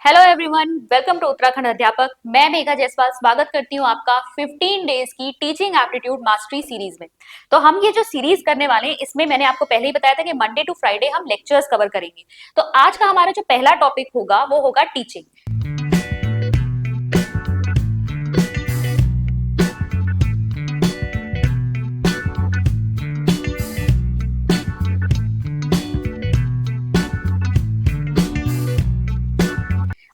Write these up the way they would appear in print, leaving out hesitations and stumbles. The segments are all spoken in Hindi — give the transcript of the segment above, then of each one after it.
Hello everyone, welcome to Uttarakhand अध्यापक। मैं मेघा जायसवाल स्वागत करती हूँ आपका 15 डेज की टीचिंग एप्टीट्यूड मास्टरी सीरीज में। तो हम ये जो सीरीज करने वाले हैं, इसमें मैंने आपको पहले ही बताया था कि मंडे टू फ्राइडे हम लेक्चर्स कवर करेंगे। तो आज का हमारा जो पहला टॉपिक होगा वो होगा टीचिंग।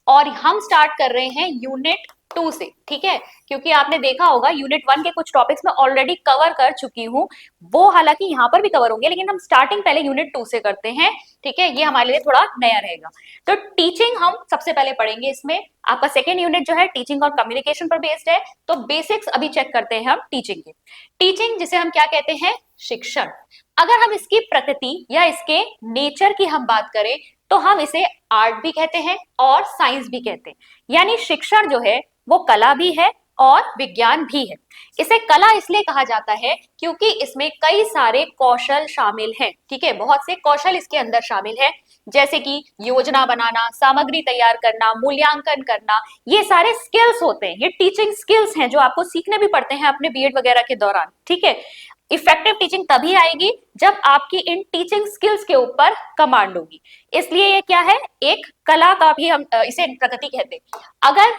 और हम स्टार्ट कर रहे हैं यूनिट 2 से, ठीक है। क्योंकि आपने देखा होगा यूनिट 1 के कुछ टॉपिक्स मैं ऑलरेडी कवर कर चुकी हूँ, वो हालांकि यहाँ पर भी कवर होंगे, लेकिन हम स्टार्टिंग पहले यूनिट 2 से करते हैं, ठीक है। ये हमारे लिए थोड़ा नया रहेगा। तो टीचिंग हम सबसे पहले पढ़ेंगे। इसमें आपका सेकेंड यूनिट जो है टीचिंग और कम्युनिकेशन पर बेस्ड है। तो बेसिक्स अभी चेक करते हैं हम टीचिंग के। टीचिंग जिसे हम क्या कहते हैं, शिक्षण। अगर हम इसकी प्रकृति या इसके नेचर की हम बात करें तो हम इसे आर्ट भी कहते हैं और साइंस भी कहते हैं। यानी शिक्षण जो है वो कला भी है और विज्ञान भी है। इसे कला इसलिए कहा जाता है क्योंकि इसमें कई सारे कौशल शामिल हैं, ठीक है। बहुत से कौशल इसके अंदर शामिल है, जैसे कि योजना बनाना, सामग्री तैयार करना, मूल्यांकन करना। ये सारे स्किल्स होते हैं, ये टीचिंग स्किल्स हैं जो आपको सीखने भी पड़ते हैं अपने बीएड वगैरह के दौरान, ठीक है। इफेक्टिव टीचिंग तभी आएगी जब आपकी इन टीचिंग स्किल्स के ऊपर कमांड होगी। इसलिए ये क्या है, एक कला का भी हम इसे प्रकृति कहते हैं। अगर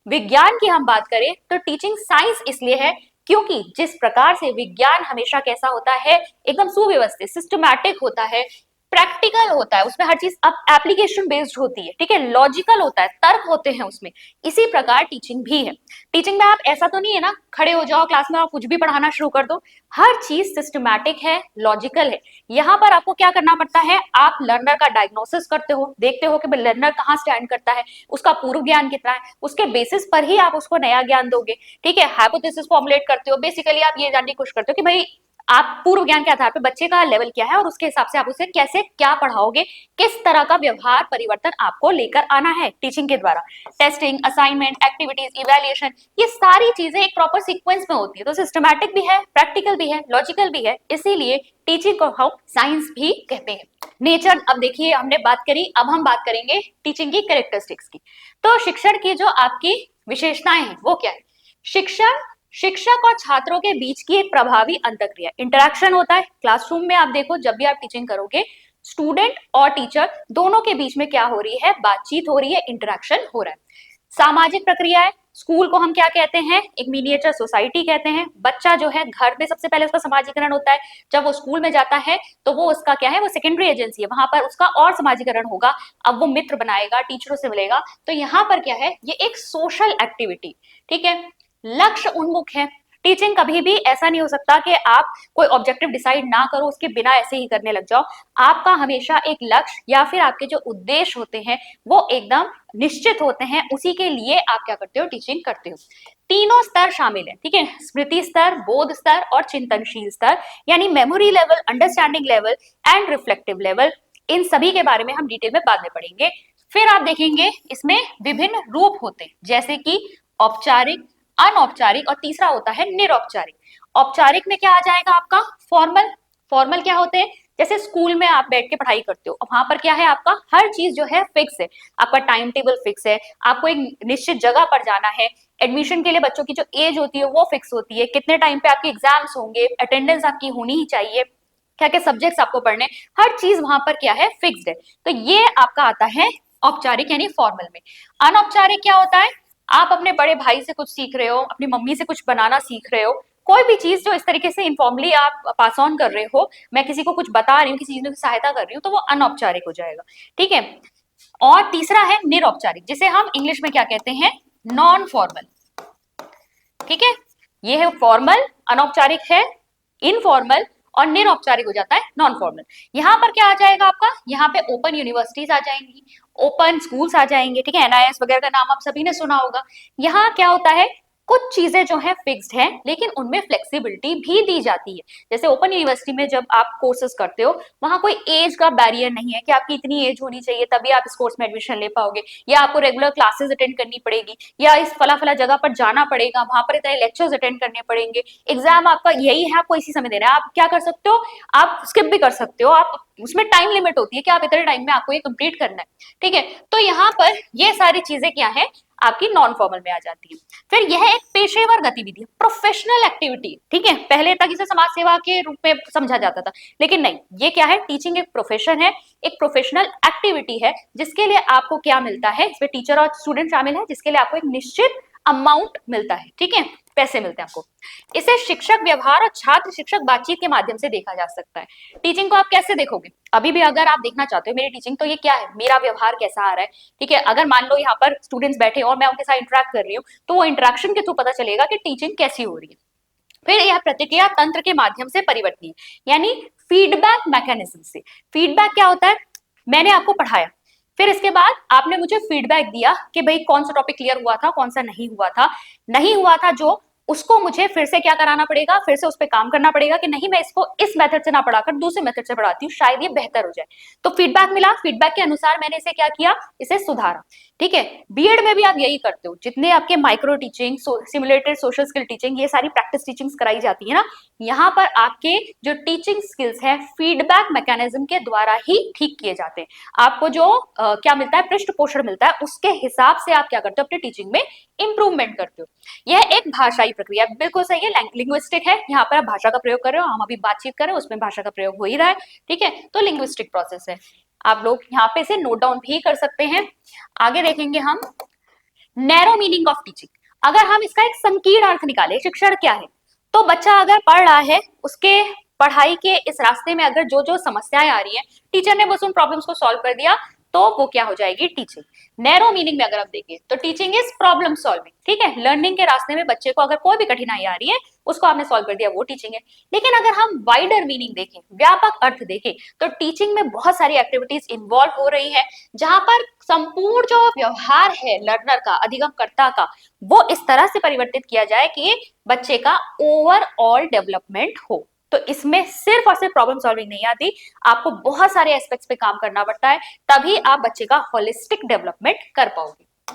विज्ञान की हम बात करें तो टीचिंग साइंस इसलिए है क्योंकि जिस प्रकार से विज्ञान हमेशा कैसा होता है, एकदम सुव्यवस्थित, सिस्टमैटिक होता है, प्रैक्टिकल होता है, उसमें हर चीज अब एप्लीकेशन बेस्ड होती है, ठीक है, लॉजिकल होता है, तर्क होते हैं उसमें। इसी प्रकार टीचिंग भी है। टीचिंग में आप ऐसा तो नहीं है ना, खड़े हो जाओ क्लास में और कुछ भी पढ़ाना शुरू कर दो। हर चीज सिस्टमैटिक है, लॉजिकल है। यहाँ पर आपको क्या करना पड़ता है, आप लर्नर का डायग्नोसिस करते हो, देखते हो कि लर्नर कहाँ स्टैंड करता है, उसका पूर्व ज्ञान कितना है, उसके बेसिस पर ही आप उसको नया ज्ञान दोगे, ठीक है। हाइपोथेसिस फॉर्मुलेट करते हो। बेसिकली आप ये जानने की कोशिश करते हो कि भाई आप पूर्व ज्ञान के आधार पर बच्चे का लेवल क्या है और उसके हिसाब से आप उसे कैसे क्या पढ़ाओगे, किस तरह का व्यवहार परिवर्तन आपको लेकर आना है टीचिंग के द्वारा। टेस्टिंग, असाइनमेंट, एक्टिविटीज, इवैल्यूएशन, ये सारी चीजें एक प्रॉपर सीक्वेंस में होती है। तो सिस्टमैटिक भी है, प्रैक्टिकल भी है, लॉजिकल भी है, इसीलिए टीचिंग को हम साइंस भी कहते हैं। नेचर, अब देखिए हमने बात करी, अब हम बात करेंगे टीचिंग की कैरेक्टरिस्टिक्स की। तो शिक्षण की जो आपकी विशेषताएं हैं वो क्या है। शिक्षण शिक्षक और छात्रों के बीच की एक प्रभावी अंतःक्रिया, इंटरेक्शन होता है। क्लासरूम में आप देखो, जब भी आप टीचिंग करोगे, स्टूडेंट और टीचर दोनों के बीच में क्या हो रही है, बातचीत हो रही है, इंटरेक्शन हो रहा है। सामाजिक प्रक्रिया है। स्कूल को हम क्या कहते हैं, एक मिनिएचर सोसाइटी कहते हैं। बच्चा जो है घर में सबसे पहले उसका समाजीकरण होता है, जब वो स्कूल में जाता है तो वो उसका क्या है, वो सेकेंडरी एजेंसी है, वहां पर उसका और समाजीकरण होगा। अब वो मित्र बनाएगा, टीचरों से मिलेगा। तो यहाँ पर क्या है, ये एक सोशल एक्टिविटी, ठीक है। लक्ष्य उन्मुख है। टीचिंग कभी भी ऐसा नहीं हो सकता कि आप कोई ऑब्जेक्टिव डिसाइड ना करो, उसके बिना ऐसे ही करने लग जाओ। आपका हमेशा एक लक्ष्य या फिर आपके जो उद्देश्य होते हैं वो एकदम निश्चित होते हैं, उसी के लिए आप क्या करते हो, टीचिंग करते हो। तीनों स्तर शामिल है, ठीक है, स्मृति स्तर, बोध स्तर और चिंतनशील स्तर, यानी memory level, understanding level and reflective level. इन सभी के बारे में हम डिटेल में बाद में पढ़ेंगे। फिर आप देखेंगे इसमें विभिन्न रूप होते हैं, जैसे कि औपचारिक, अनौपचारिक और तीसरा होता है निरौपचारिक। औपचारिक में क्या आ जाएगा आपका, फॉर्मल। फॉर्मल क्या होते हैं, जैसे स्कूल में आप बैठ के पढ़ाई करते हो, वहां पर क्या है, आपका हर चीज जो है फिक्स है, आपका टाइम टेबल फिक्स है, आपको एक निश्चित जगह पर जाना है। एडमिशन के लिए बच्चों की जो एज होती है वो फिक्स होती है, कितने टाइम पे आपके एग्जाम्स होंगे, अटेंडेंस आपकी होनी ही चाहिए, क्या क्या सब्जेक्ट्स आपको पढ़ने, हर चीज वहां पर क्या है, फिक्स्ड है। तो ये आपका आता है औपचारिक यानी फॉर्मल में। अनौपचारिक क्या होता है, आप अपने बड़े भाई से कुछ सीख रहे हो, अपनी मम्मी से कुछ बनाना सीख रहे हो, कोई भी चीज जो इस तरीके से इनफॉर्मली आप पास ऑन कर रहे हो, मैं किसी को कुछ बता रही हूँ, किसी चीज में सहायता कर रही हूँ, तो वो अनौपचारिक हो जाएगा, ठीक है। और तीसरा है निरौपचारिक, जिसे हम इंग्लिश में क्या कहते हैं, नॉन फॉर्मल, ठीक है। ये है फॉर्मल, अनौपचारिक है इनफॉर्मल, और निरौपचारिक हो जाता है नॉन फॉर्मल। यहाँ पर क्या आ जाएगा आपका, यहाँ पे ओपन यूनिवर्सिटीज आ जाएंगी, ओपन स्कूल्स आ जाएंगे, ठीक है, एनआईएस वगैरह का नाम आप सभी ने सुना होगा। यहाँ क्या होता है, कुछ चीजें जो है फिक्स्ड है, लेकिन उनमें फ्लेक्सिबिलिटी भी दी जाती है। जैसे ओपन यूनिवर्सिटी में जब आप कोर्सेज करते हो, वहां कोई एज का बैरियर नहीं है कि आपकी इतनी एज होनी चाहिए तभी आप इस कोर्स में एडमिशन ले पाओगे, या आपको रेगुलर क्लासेस अटेंड करनी पड़ेगी, या इस फला फला जगह पर जाना पड़ेगा, वहां पर इतने लेक्चर्स अटेंड करने पड़ेंगे, एग्जाम आपका यही है, आपको इसी समय देना है, आप क्या कर सकते हो, आप स्किप भी कर सकते हो, आप उसमें टाइम लिमिट होती है कि आप इतने टाइम में आपको ये कंप्लीट करना है, ठीक है। तो यहाँ पर ये सारी चीजें क्या है, आपकी नॉन फॉर्मल में आ जाती है। फिर यह एक पेशेवर गतिविधि, प्रोफेशनल एक्टिविटी, ठीक है। पहले तक इसे समाज सेवा के रूप में समझा जाता था, लेकिन नहीं, ये क्या है, टीचिंग एक प्रोफेशन है, एक प्रोफेशनल एक्टिविटी है, जिसके लिए आपको क्या मिलता है, इसमें टीचर और स्टूडेंट शामिल है, जिसके लिए आपको एक निश्चित अमाउंट मिलता है, ठीक है, पैसे मिलते हैं आपको। इसे शिक्षक व्यवहार और छात्र शिक्षक बातचीत के माध्यम से देखा जा सकता है। टीचिंग को आप कैसे देखोगे, अभी भी अगर आप देखना चाहते हो मेरी टीचिंग, तो ये क्या है, मेरा व्यवहार कैसा आ रहा है, ठीक है। अगर मान लो यहाँ पर स्टूडेंट्स बैठे और मैं उनके साथ इंटरेक्ट कर रही हूँ, तो वो इंटरेक्शन के थ्रू पता चलेगा कि टीचिंग कैसी हो रही है। फिर यह प्रतिक्रिया तंत्र के माध्यम से परिवर्तनीय, यानी फीडबैक मैकेनिज्म से। फीडबैक क्या होता है, मैंने आपको पढ़ाया, फिर इसके बाद आपने मुझे फीडबैक दिया कि भाई कौन सा टॉपिक क्लियर हुआ था, कौन सा नहीं हुआ था, जो उसको मुझे फिर से क्या कराना पड़ेगा, फिर से उस पर काम करना पड़ेगा कि नहीं, मैं इसको इस मेथड से ना पढ़ाकर दूसरे मेथड से पढ़ाती हूँ, शायद ये बेहतर हो जाए। तो फीडबैक मिला, फीडबैक के अनुसार मैंने इसे क्या किया, इसे सुधारा, ठीक है। बीएड में भी आप यही करते हो, जितने आपके micro teaching, simulated social skill teaching, ये सारी प्रैक्टिस टीचिंग्स कराई जाती है ना, यहाँ पर आपके जो टीचिंग स्किल्स है फीडबैक मैकेनिज्म के द्वारा ही ठीक किए जाते हैं। आपको जो क्या मिलता है, पृष्ठ पोषण मिलता है, उसके हिसाब से आप क्या करते हो, अपने टीचिंग में इंप्रूवमेंट करते हो। यह एक भाषाई प्रक्रिया, बिल्कुल सही है, लिंग्विस्टिक है, यहाँ पर आप भाषा का प्रयोग कर रहे हो, हम अभी बातचीत कर रहे हो, उसमें भाषा का प्रयोग हो ही रहा है, ठीक है, तो लिंग्विस्टिक प्रोसेस है। आप लोग यहाँ पे से नोट डाउन भी कर सकते हैं। आगे देखेंगे हम नैरो मीनिंग ऑफ टीचिंग। अगर हम इसका एक संकीर्ण अर्थ निकाले, शिक्षण क्या है, तो बच्चा अगर पढ़ रहा है, उसके पढ़ाई के इस रास्ते में अगर जो जो समस्याएं आ रही हैं, टीचर ने बस उन प्रॉब्लम्स को सॉल्व कर दिया, तो वो क्या हो जाएगी, टीचिंग। नैरो मीनिंग में अगर आप देखें तो टीचिंग इज प्रॉब्लम सॉल्विंग, ठीक है। लर्निंग के रास्ते में बच्चे को अगर कोई भी कठिनाई आ रही है, उसको आपने सॉल्व कर दिया, वो टीचिंग है। लेकिन अगर हम वाइडर मीनिंग देखें, व्यापक अर्थ देखें, तो टीचिंग में बहुत सारी एक्टिविटीज इन्वॉल्व हो रही है, जहां पर संपूर्ण जो व्यवहार है लर्नर का, अधिगमकर्ता का, वो इस तरह से परिवर्तित किया जाए कि बच्चे का ओवरऑल डेवलपमेंट हो। तो इसमें सिर्फ और सिर्फ प्रॉब्लम सॉल्विंग नहीं आती, आपको बहुत सारे एस्पेक्ट्स पे काम करना पड़ता है, तभी आप बच्चे का होलिस्टिक डेवलपमेंट कर पाओगे।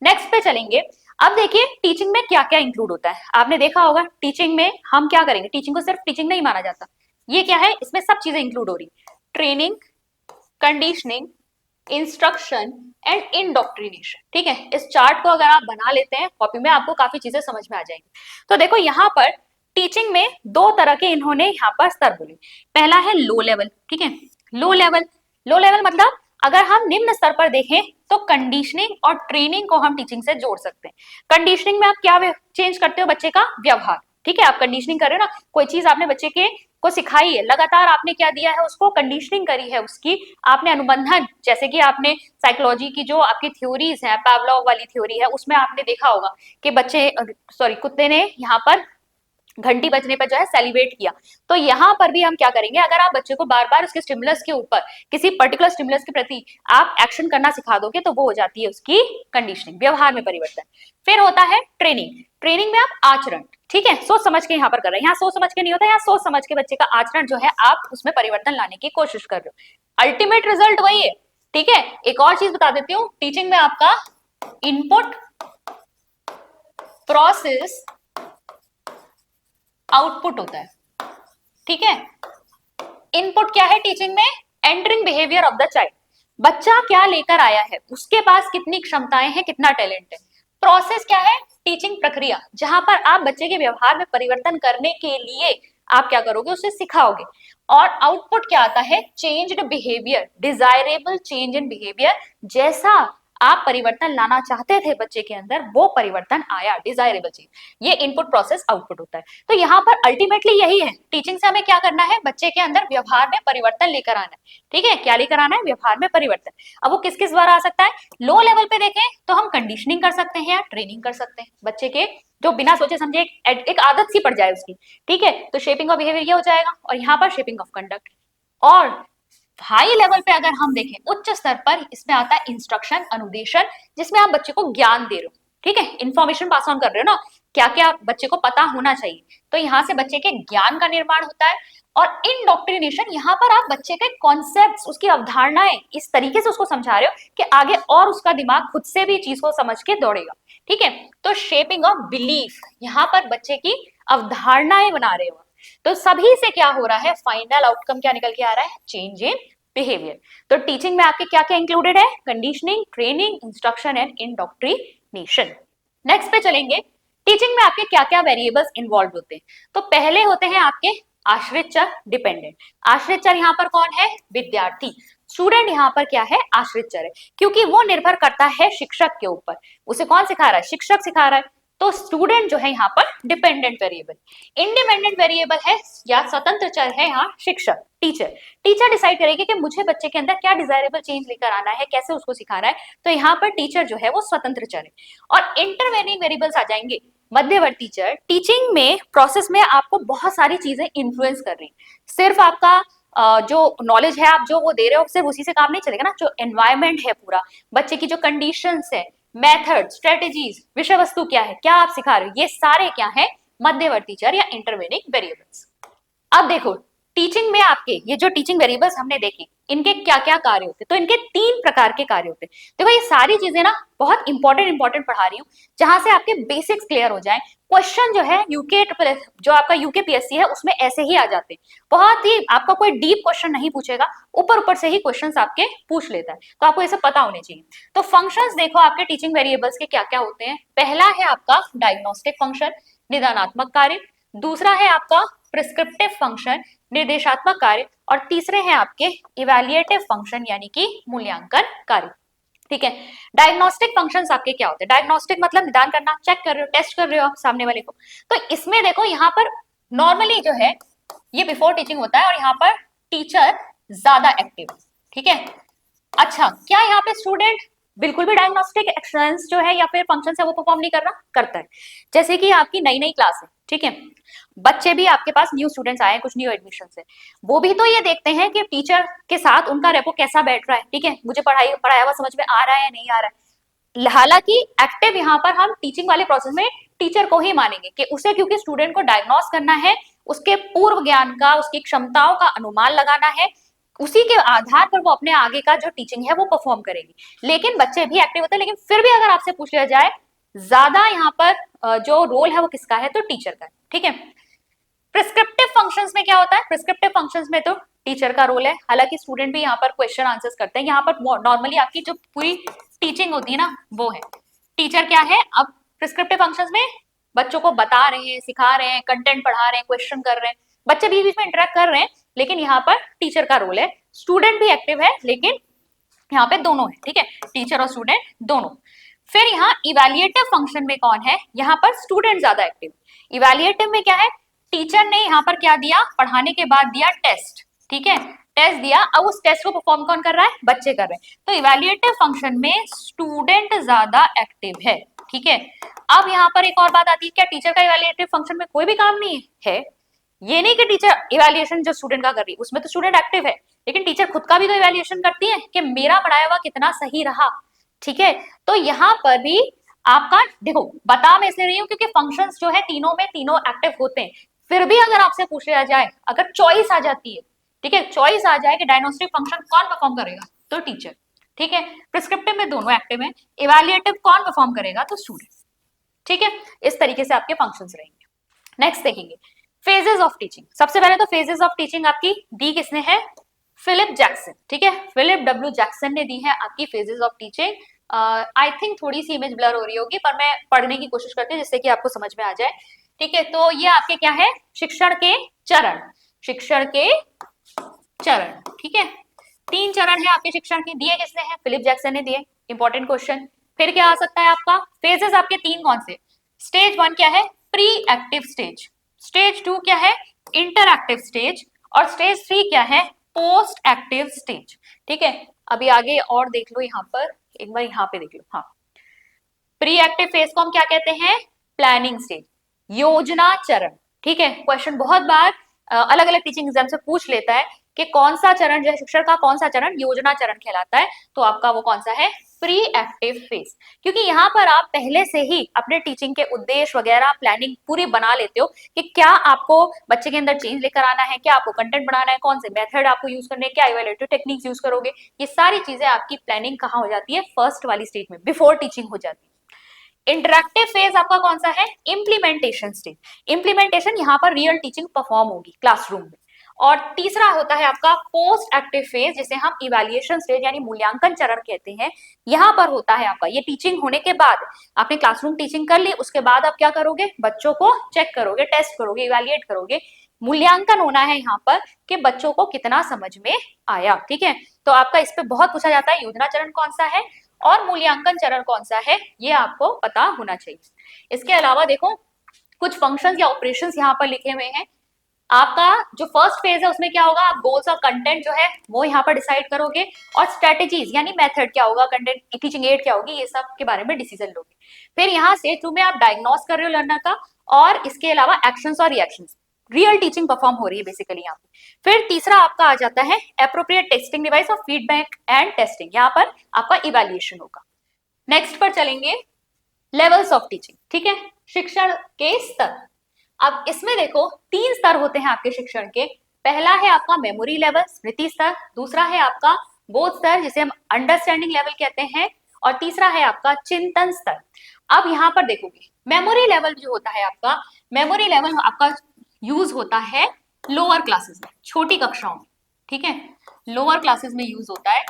नेक्स्ट पे चलेंगे। अब देखिए टीचिंग में क्या क्या इंक्लूड होता है, आपने देखा होगा टीचिंग में हम क्या करेंगे, टीचिंग को सिर्फ टीचिंग नहीं माना जाता, ये क्या है, इसमें सब चीजें इंक्लूड हो रही, training, conditioning, instruction and indoctrination, ठीक है। इस चार्ट को अगर आप बना लेते हैं कॉपी में, आपको काफी चीजें समझ में आ जाएंगी। तो देखो यहाँ पर टीचिंग में दो तरह के इन्होंने यहाँ पर स्तर बोले। पहला है लो लेवल, ठीक है, लो लेवल मतलब अगर हम निम्न स्तर पर देखें तो कंडीशनिंग और ट्रेनिंग को हम टीचिंग से जोड़ सकते हैं। कंडीशनिंग में आप क्या चेंज करते हो, बच्चे का व्यवहार, ठीक है, आप कंडीशनिंग कर रहे हो ना, कोई चीज आपने बच्चे के को सिखाई है, लगातार आपने क्या दिया है, उसको कंडीशनिंग करी है, उसकी आपने अनुबंधन, जैसे कि आपने साइकोलॉजी की जो आपकी थ्योरीज है, पावलोव वाली थ्योरी है, उसमें आपने देखा होगा कि कुत्ते ने यहाँ पर घंटी बजने पर जो है सेलिब्रेट किया। तो यहाँ पर भी हम क्या करेंगे, अगर आप बच्चे को बार बार उसके स्टिमुलस के ऊपर, किसी पर्टिकुलर स्टिमुलस के प्रति आप एक्शन करना सिखा दोगे, तो वो हो जाती है उसकी कंडीशनिंग, व्यवहार में परिवर्तन। फिर होता है ट्रेनिंग, ट्रेनिंग में आप आचरण, ठीक है, सोच समझ के यहाँ पर कर रहे हैं, यहाँ सोच समझ के नहीं होता, यहाँ सोच समझ के बच्चे का आचरण जो है आप उसमें परिवर्तन लाने की कोशिश कर रहे हो, अल्टीमेट रिजल्ट वही है, ठीक है। एक और चीज बता देती हूँ, टीचिंग में आपका इनपुट, प्रोसेस, आउटपुट होता है, ठीक है। इनपुट क्या है टीचिंग में, entering behaviour of the child, बच्चा क्या लेकर आया है, उसके पास कितनी क्षमताएं हैं, कितना टैलेंट है। प्रोसेस क्या है, टीचिंग प्रक्रिया, जहां पर आप बच्चे के व्यवहार में परिवर्तन करने के लिए आप क्या करोगे, उसे सिखाओगे। और आउटपुट क्या आता है, changed behaviour, desirable change in behaviour, जैसा आप परिवर्तन लाना चाहते थे बच्चे के अंदर, वो परिवर्तन आया, डिजायरेबल चेंज। ये इनपुट प्रोसेस आउटपुट होता है। तो यहाँ पर अल्टीमेटली यही है, टीचिंग से हमें क्या करना है, बच्चे के अंदर व्यवहार में परिवर्तन लेकर आना है, ठीक है। क्या लेकर आना है, व्यवहार में परिवर्तन। अब वो किस किस द्वारा आ सकता है, लो लेवल पे देखें तो हम कंडीशनिंग कर सकते हैं या ट्रेनिंग कर सकते हैं, बच्चे के जो बिना सोचे समझे एक आदत सी पड़ जाए उसकी, ठीक है, तो शेपिंग ऑफ बिहेवियर ये हो जाएगा, और यहाँ पर शेपिंग ऑफ कंडक्ट। और हाई लेवल पे अगर हम देखें, उच्च स्तर पर, इसमें आता है इंस्ट्रक्शन, अनुदेशन, जिसमें आप बच्चे को ज्ञान दे रहे हो, ठीक है, इंफॉर्मेशन पास ऑन कर रहे हो ना, क्या क्या बच्चे को पता होना चाहिए। तो यहाँ से बच्चे के ज्ञान का निर्माण होता है। और इंडोक्ट्रिनेशन, यहाँ पर आप बच्चे के कॉन्सेप्ट्स, उसकी अवधारणाएं इस तरीके से उसको समझा रहे हो कि आगे और उसका दिमाग खुद से भी चीज को समझ के दौड़ेगा। ठीक है, तो शेपिंग ऑफ बिलीफ, यहाँ पर बच्चे की अवधारणाएं बना रहे हो। तो सभी से क्या हो रहा है, फाइनल आउटकम क्या निकल के आ रहा है, चेंज इन बिहेवियर। तो टीचिंग में आपके क्या क्या इंक्लूडेड है, conditioning, training, instruction and indoctrination. Next पे चलेंगे, टीचिंग में आपके क्या क्या वेरिएबल्स इन्वॉल्व होते हैं। तो पहले होते हैं आपके आश्रित चर, डिपेंडेंट। आश्रित चर यहाँ पर कौन है, विद्यार्थी। स्टूडेंट यहाँ पर क्या है, आश्रित चर है, क्योंकि वो निर्भर करता है शिक्षक के ऊपर। उसे कौन सिखा रहा है, शिक्षक सिखा रहा है। तो स्टूडेंट जो है यहाँ पर डिपेंडेंट वेरिएबल। इंडिपेंडेंट वेरिएबल है या स्वतंत्र चर है यहाँ शिक्षक, टीचर। टीचर डिसाइड करेगी कि मुझे बच्चे के अंदर क्या डिजायरेबल चेंज लेकर आना है, कैसे उसको सिखाना है। तो यहाँ पर टीचर जो है वो स्वतंत्र चर है। और इंटरवेनिंग वेरिएबल्स आ जाएंगे, मध्यवर्ती चर। टीचिंग में प्रोसेस में आपको बहुत सारी चीजें इन्फ्लुएंस कर रही हैं। सिर्फ आपका जो नॉलेज है आप जो वो दे रहे हो सिर्फ उसी से काम नहीं चलेगा ना। जो एनवायरमेंट है पूरा, बच्चे की जो कंडीशंस है, मेथड, स्ट्रेटेजीज, विषय वस्तु क्या है, क्या आप सिखा रहे हो, ये सारे क्या है, मध्यवर्ती चर या इंटरवेनिंग वेरिएबल्स। अब देखो टीचिंग में आपके ये जो टीचिंग वेरिएबल्स हमने देखे, इनके क्या क्या कार्य होते हैं। तो इनके 3 प्रकार के कार्य होते हैं। देखो ये सारी चीजें ना बहुत इंपॉर्टेंट पढ़ा रही हूँ, जहां से आपके बेसिक्स क्लियर हो जाए। क्वेश्चन जो है यूके जो आपका यूके पीएससी है उसमें ऐसे ही आ जाते हैं। बहुत ही आपका कोई डीप क्वेश्चन नहीं पूछेगा, ऊपर से ही क्वेश्चन आपके पूछ लेता है। तो आपको ये सब पता होने चाहिए। तो फंक्शंस देखो आपके टीचिंग वेरिएबल्स के क्या क्या होते हैं। पहला है आपका डायग्नोस्टिक फंक्शन, निदानात्मक कार्य। दूसरा है आपका प्रिस्क्रिप्टिव फंक्शन, निर्देशात्मक कार्य। और तीसरे हैं आपके इवैल्यूएटिव फंक्शन यानी कि मूल्यांकन कार्य। ठीक है, डायग्नोस्टिक फंक्शंस आपके क्या होते हैं। डायग्नोस्टिक मतलब निदान करना, चेक कर रहे हो, टेस्ट कर रहे हो आप सामने वाले को। तो इसमें देखो यहाँ पर नॉर्मली जो है ये बिफोर टीचिंग होता है और यहाँ पर टीचर ज्यादा एक्टिव। ठीक है, अच्छा क्या यहाँ पे स्टूडेंट बिल्कुल भी डायग्नोस्टिक एक्शंस जो है या फिर फंक्शन है वो परफॉर्म नहीं कर रहा, करता है। जैसे कि आपकी नई नई क्लास है, ठीक है, बच्चे भी आपके पास न्यू स्टूडेंट्स आए हैं, कुछ न्यू एडमिशन है, वो भी तो ये देखते हैं कि टीचर के साथ उनका रेपो कैसा बैठ रहा है। ठीक है, मुझे पढ़ाया हुआ समझ में आ रहा है या नहीं आ रहा है। हालांकि एक्टिव यहाँ पर हम टीचिंग वाले प्रोसेस में टीचर को ही मानेंगे कि उसे, क्योंकि स्टूडेंट को डायग्नोस करना है, उसके पूर्व ज्ञान का, उसकी क्षमताओं का अनुमान लगाना है, उसी के आधार पर वो अपने आगे का जो टीचिंग है वो परफॉर्म करेगी। लेकिन बच्चे भी एक्टिव होते हैं, लेकिन फिर भी अगर आपसे पूछ लिया जाए ज्यादा यहाँ पर जो रोल है वो किसका है, तो टीचर का है। ठीक है, प्रिस्क्रिप्टिव फंक्शंस में क्या होता है, प्रिस्क्रिप्टिव फंक्शंस में तो टीचर का रोल है। हालांकि स्टूडेंट भी यहाँ पर क्वेश्चन आंसर्स करते हैं। यहाँ पर नॉर्मली आपकी जो पूरी टीचिंग होती है ना वो है, टीचर क्या है। अब प्रिस्क्रिप्टिव फंक्शंस में बच्चों को बता रहे हैं, सिखा रहे हैं, कंटेंट पढ़ा रहे हैं, क्वेश्चन कर रहे हैं, बच्चे बीच बीच में इंटरेक्ट कर रहे हैं, लेकिन यहाँ पर टीचर का रोल है। स्टूडेंट भी एक्टिव है, लेकिन यहाँ पे दोनों है। ठीक है, टीचर और स्टूडेंट दोनों। फिर यहाँ इवैल्यूएटिव फंक्शन में कौन है, यहाँ पर स्टूडेंट ज्यादा एक्टिव। इवैल्यूएटिव में क्या है, टीचर ने यहाँ पर क्या दिया, पढ़ाने के बाद दिया टेस्ट। ठीक है, टेस्ट दिया, अब उस टेस्ट को परफॉर्म कौन कर रहा है, बच्चे कर रहे हैं। तो इवैल्यूएटिव फंक्शन में स्टूडेंट ज्यादा एक्टिव है। ठीक है, अब यहाँ पर एक और बात आती है, क्या टीचर का इवैल्यूएटिव फंक्शन में कोई भी काम नहीं है? ये नहीं कि टीचर इवैल्यूएशन जो स्टूडेंट का कर रही है उसमें तो स्टूडेंट एक्टिव है, लेकिन टीचर खुद का भी तो इवैल्यूएशन करती है कि मेरा पढ़ाया हुआ कितना सही रहा। ठीक है, तो यहाँ पर भी आपका देखो बता मैं इसलिए रही हूँ क्योंकि फंक्शंस जो है तीनों में तीनों एक्टिव होते हैं। फिर भी अगर आपसे पूछ लिया जाए, अगर चॉइस आ जाती है, ठीक है, चॉइस आ जाए कि डायग्नोस्टिक फंक्शन कौन परफॉर्म करेगा, तो टीचर। ठीक है, प्रिस्क्रिप्टिव में दोनों एक्टिव है, इवैल्यूएटिव कौन परफॉर्म करेगा, तो स्टूडेंट। ठीक है, इस तरीके से आपके फंक्शंस रहेंगे। नेक्स्ट देखेंगे फेजेस ऑफ टीचिंग। सबसे पहले तो फेजेस ऑफ टीचिंग आपकी दी किसने है, फिलिप जैक्सन। ठीक है, फिलिप डब्ल्यू जैक्सन ने दी है आपकी phases of teaching. I think थोड़ी सी इमेज ब्लर हो रही होगी, पर मैं पढ़ने की कोशिश करती हूँ जिससे कि आपको समझ में आ जाए। ठीक है, तो ये आपके क्या है, शिक्षण के चरण, शिक्षण के चरण। ठीक है, 3 चरण है आपके शिक्षण के, दिए किसने हैं, फिलिप जैक्सन ने दिए। Important question. फिर क्या आ सकता है आपका, फेजेस आपके 3 कौन से, स्टेज 1 क्या है, प्री एक्टिव स्टेज, स्टेज 2 क्या है, इंटरएक्टिव स्टेज, और स्टेज 3 क्या है, पोस्ट एक्टिव स्टेज। ठीक है, अभी आगे और देख लो, यहाँ पर एक बार यहाँ पे देख लो। हाँ, प्री एक्टिव फेज को हम क्या कहते हैं, प्लानिंग स्टेज, योजना चरण। ठीक है, क्वेश्चन बहुत बार अलग अलग टीचिंग एग्जाम से पूछ लेता है कि कौन सा चरण जो है शिक्षण का, कौन सा चरण योजना चरण कहलाता है, तो आपका वो कौन सा है, प्री एक्टिव फेज, क्योंकि यहाँ पर आप पहले से ही अपने टीचिंग के उद्देश्य वगैरह प्लानिंग पूरी बना लेते हो कि क्या आपको बच्चे के अंदर चेंज लेकर आना है, क्या आपको कंटेंट बढ़ाना है, कौन से मेथड आपको यूज करने हैं, क्या इवैल्यूएटिव टेक्निक्स यूज करोगे। ये सारी चीजें आपकी प्लानिंग कहाँ हो जाती है, फर्स्ट वाली स्टेज में, बिफोर टीचिंग हो जाती है। इंटरेक्टिव फेज आपका कौन सा है, इम्प्लीमेंटेशन स्टेज। इम्प्लीमेंटेशन यहाँ पर रियल टीचिंग परफॉर्म होगी क्लासरूम में। और तीसरा होता है आपका पोस्ट एक्टिव फेज, जिसे हम इवैल्यूएशन स्टेज यानी मूल्यांकन चरण कहते हैं। यहाँ पर होता है आपका ये टीचिंग होने के बाद, आपने क्लासरूम टीचिंग कर ली, उसके बाद आप क्या करोगे, बच्चों को चेक करोगे, टेस्ट करोगे, इवैल्यूएट करोगे। मूल्यांकन होना है यहाँ पर कि बच्चों को कितना समझ में आया। ठीक है, तो आपका इस पे बहुत पूछा जाता है, योजना चरण कौन सा है और मूल्यांकन चरण कौन सा है, ये आपको पता होना चाहिए। इसके अलावा देखो कुछ फंक्शंस या ऑपरेशंस यहाँ पर लिखे हुए हैं। आपका जो फर्स्ट फेज है उसमें क्या होगा, आप गोल्स और कंटेंट जो है वो यहाँ पर डिसाइड करोगे, और स्ट्रेटेजीज यानी मेथड क्या होगा, कंटेंट टीचिंग एड क्या होगी, ये सब के बारे में डिसीजन लोगे। फिर यहाँ स्टेज 2 में आप डायग्नोस कर रहे हो लर्नर का, और इसके अलावा एक्शंस और रिएक्शंस, रियल टीचिंग परफॉर्म हो रही है बेसिकली यहाँ पे। फिर तीसरा आपका आ जाता है एप्रोप्रिएट टेस्टिंग डिवाइस और फीडबैक एंड टेस्टिंग, यहाँ पर आपका इवैल्यूएशन होगा। नेक्स्ट पर चलेंगे लेवल्स ऑफ टीचिंग। ठीक है, शिक्षण के स्तर। अब इसमें देखो 3 स्तर होते हैं आपके शिक्षण के। पहला है आपका मेमोरी लेवल, स्मृति स्तर, दूसरा है आपका बोध स्तर जिसे हम अंडरस्टैंडिंग लेवल कहते हैं, और तीसरा है आपका चिंतन स्तर। अब यहाँ पर देखोगे मेमोरी लेवल जो होता है आपका, मेमोरी लेवल आपका यूज होता है लोअर क्लासेस में, छोटी कक्षाओं में। ठीक है, लोअर क्लासेस में यूज होता है।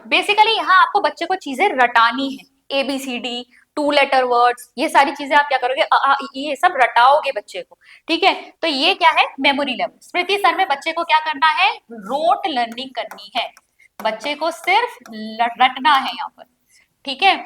बेसिकली यहाँ आपको बच्चे को चीजें रटानी है, ABCD, 2 लेटर वर्ड्स, ये सारी चीजें आप क्या करोगे, अ आ इ ई, ये सब रटाओगे बच्चे को। ठीक है, तो ये क्या है मेमोरी लेवल। स्मृति स्तर में बच्चे को क्या करना है, रोट लर्निंग करनी है, बच्चे को सिर्फ रटना है यहाँ पर। ठीक है,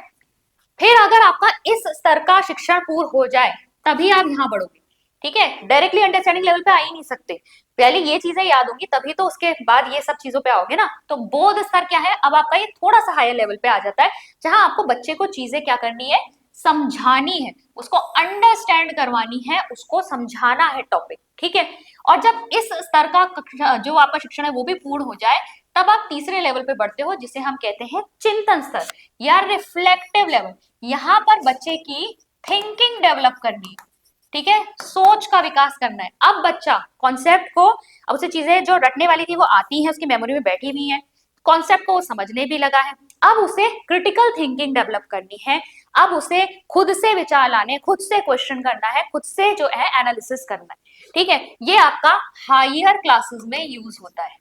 फिर अगर आपका इस स्तर का शिक्षण पूर्ण हो जाए तभी आप यहाँ बढ़ोगे। ठीक है, डायरेक्टली अंडरस्टैंडिंग लेवल पे आ ही नहीं सकते, पहले ये चीजें याद होंगी तभी तो उसके बाद ये सब चीजों पे आओगे ना। तो बोध स्तर क्या है, अब आपका ये थोड़ा सा हायर लेवल पे आ जाता है, जहां आपको बच्चे को चीजें क्या करनी है, समझानी है, उसको अंडरस्टैंड करवानी है, उसको समझाना है टॉपिक। ठीक है, और जब इस स्तर का जो आपका शिक्षण है वो भी पूर्ण हो जाए, तब आप तीसरे लेवल पे बढ़ते हो जिसे हम कहते हैं चिंतन स्तर या रिफ्लेक्टिव लेवल। यहाँ पर बच्चे की थिंकिंग डेवलप करनी है। ठीक है, सोच का विकास करना है। अब बच्चा कॉन्सेप्ट को, अब उसे चीजें जो रटने वाली थी वो आती हैं, उसकी मेमोरी में बैठी हुई है, कॉन्सेप्ट को समझने भी लगा है, अब उसे क्रिटिकल थिंकिंग डेवलप करनी है, अब उसे खुद से विचार लाने, खुद से क्वेश्चन करना है, खुद से जो है एनालिसिस करना है। ठीक है, ये आपका हायर क्लासेस में यूज होता है,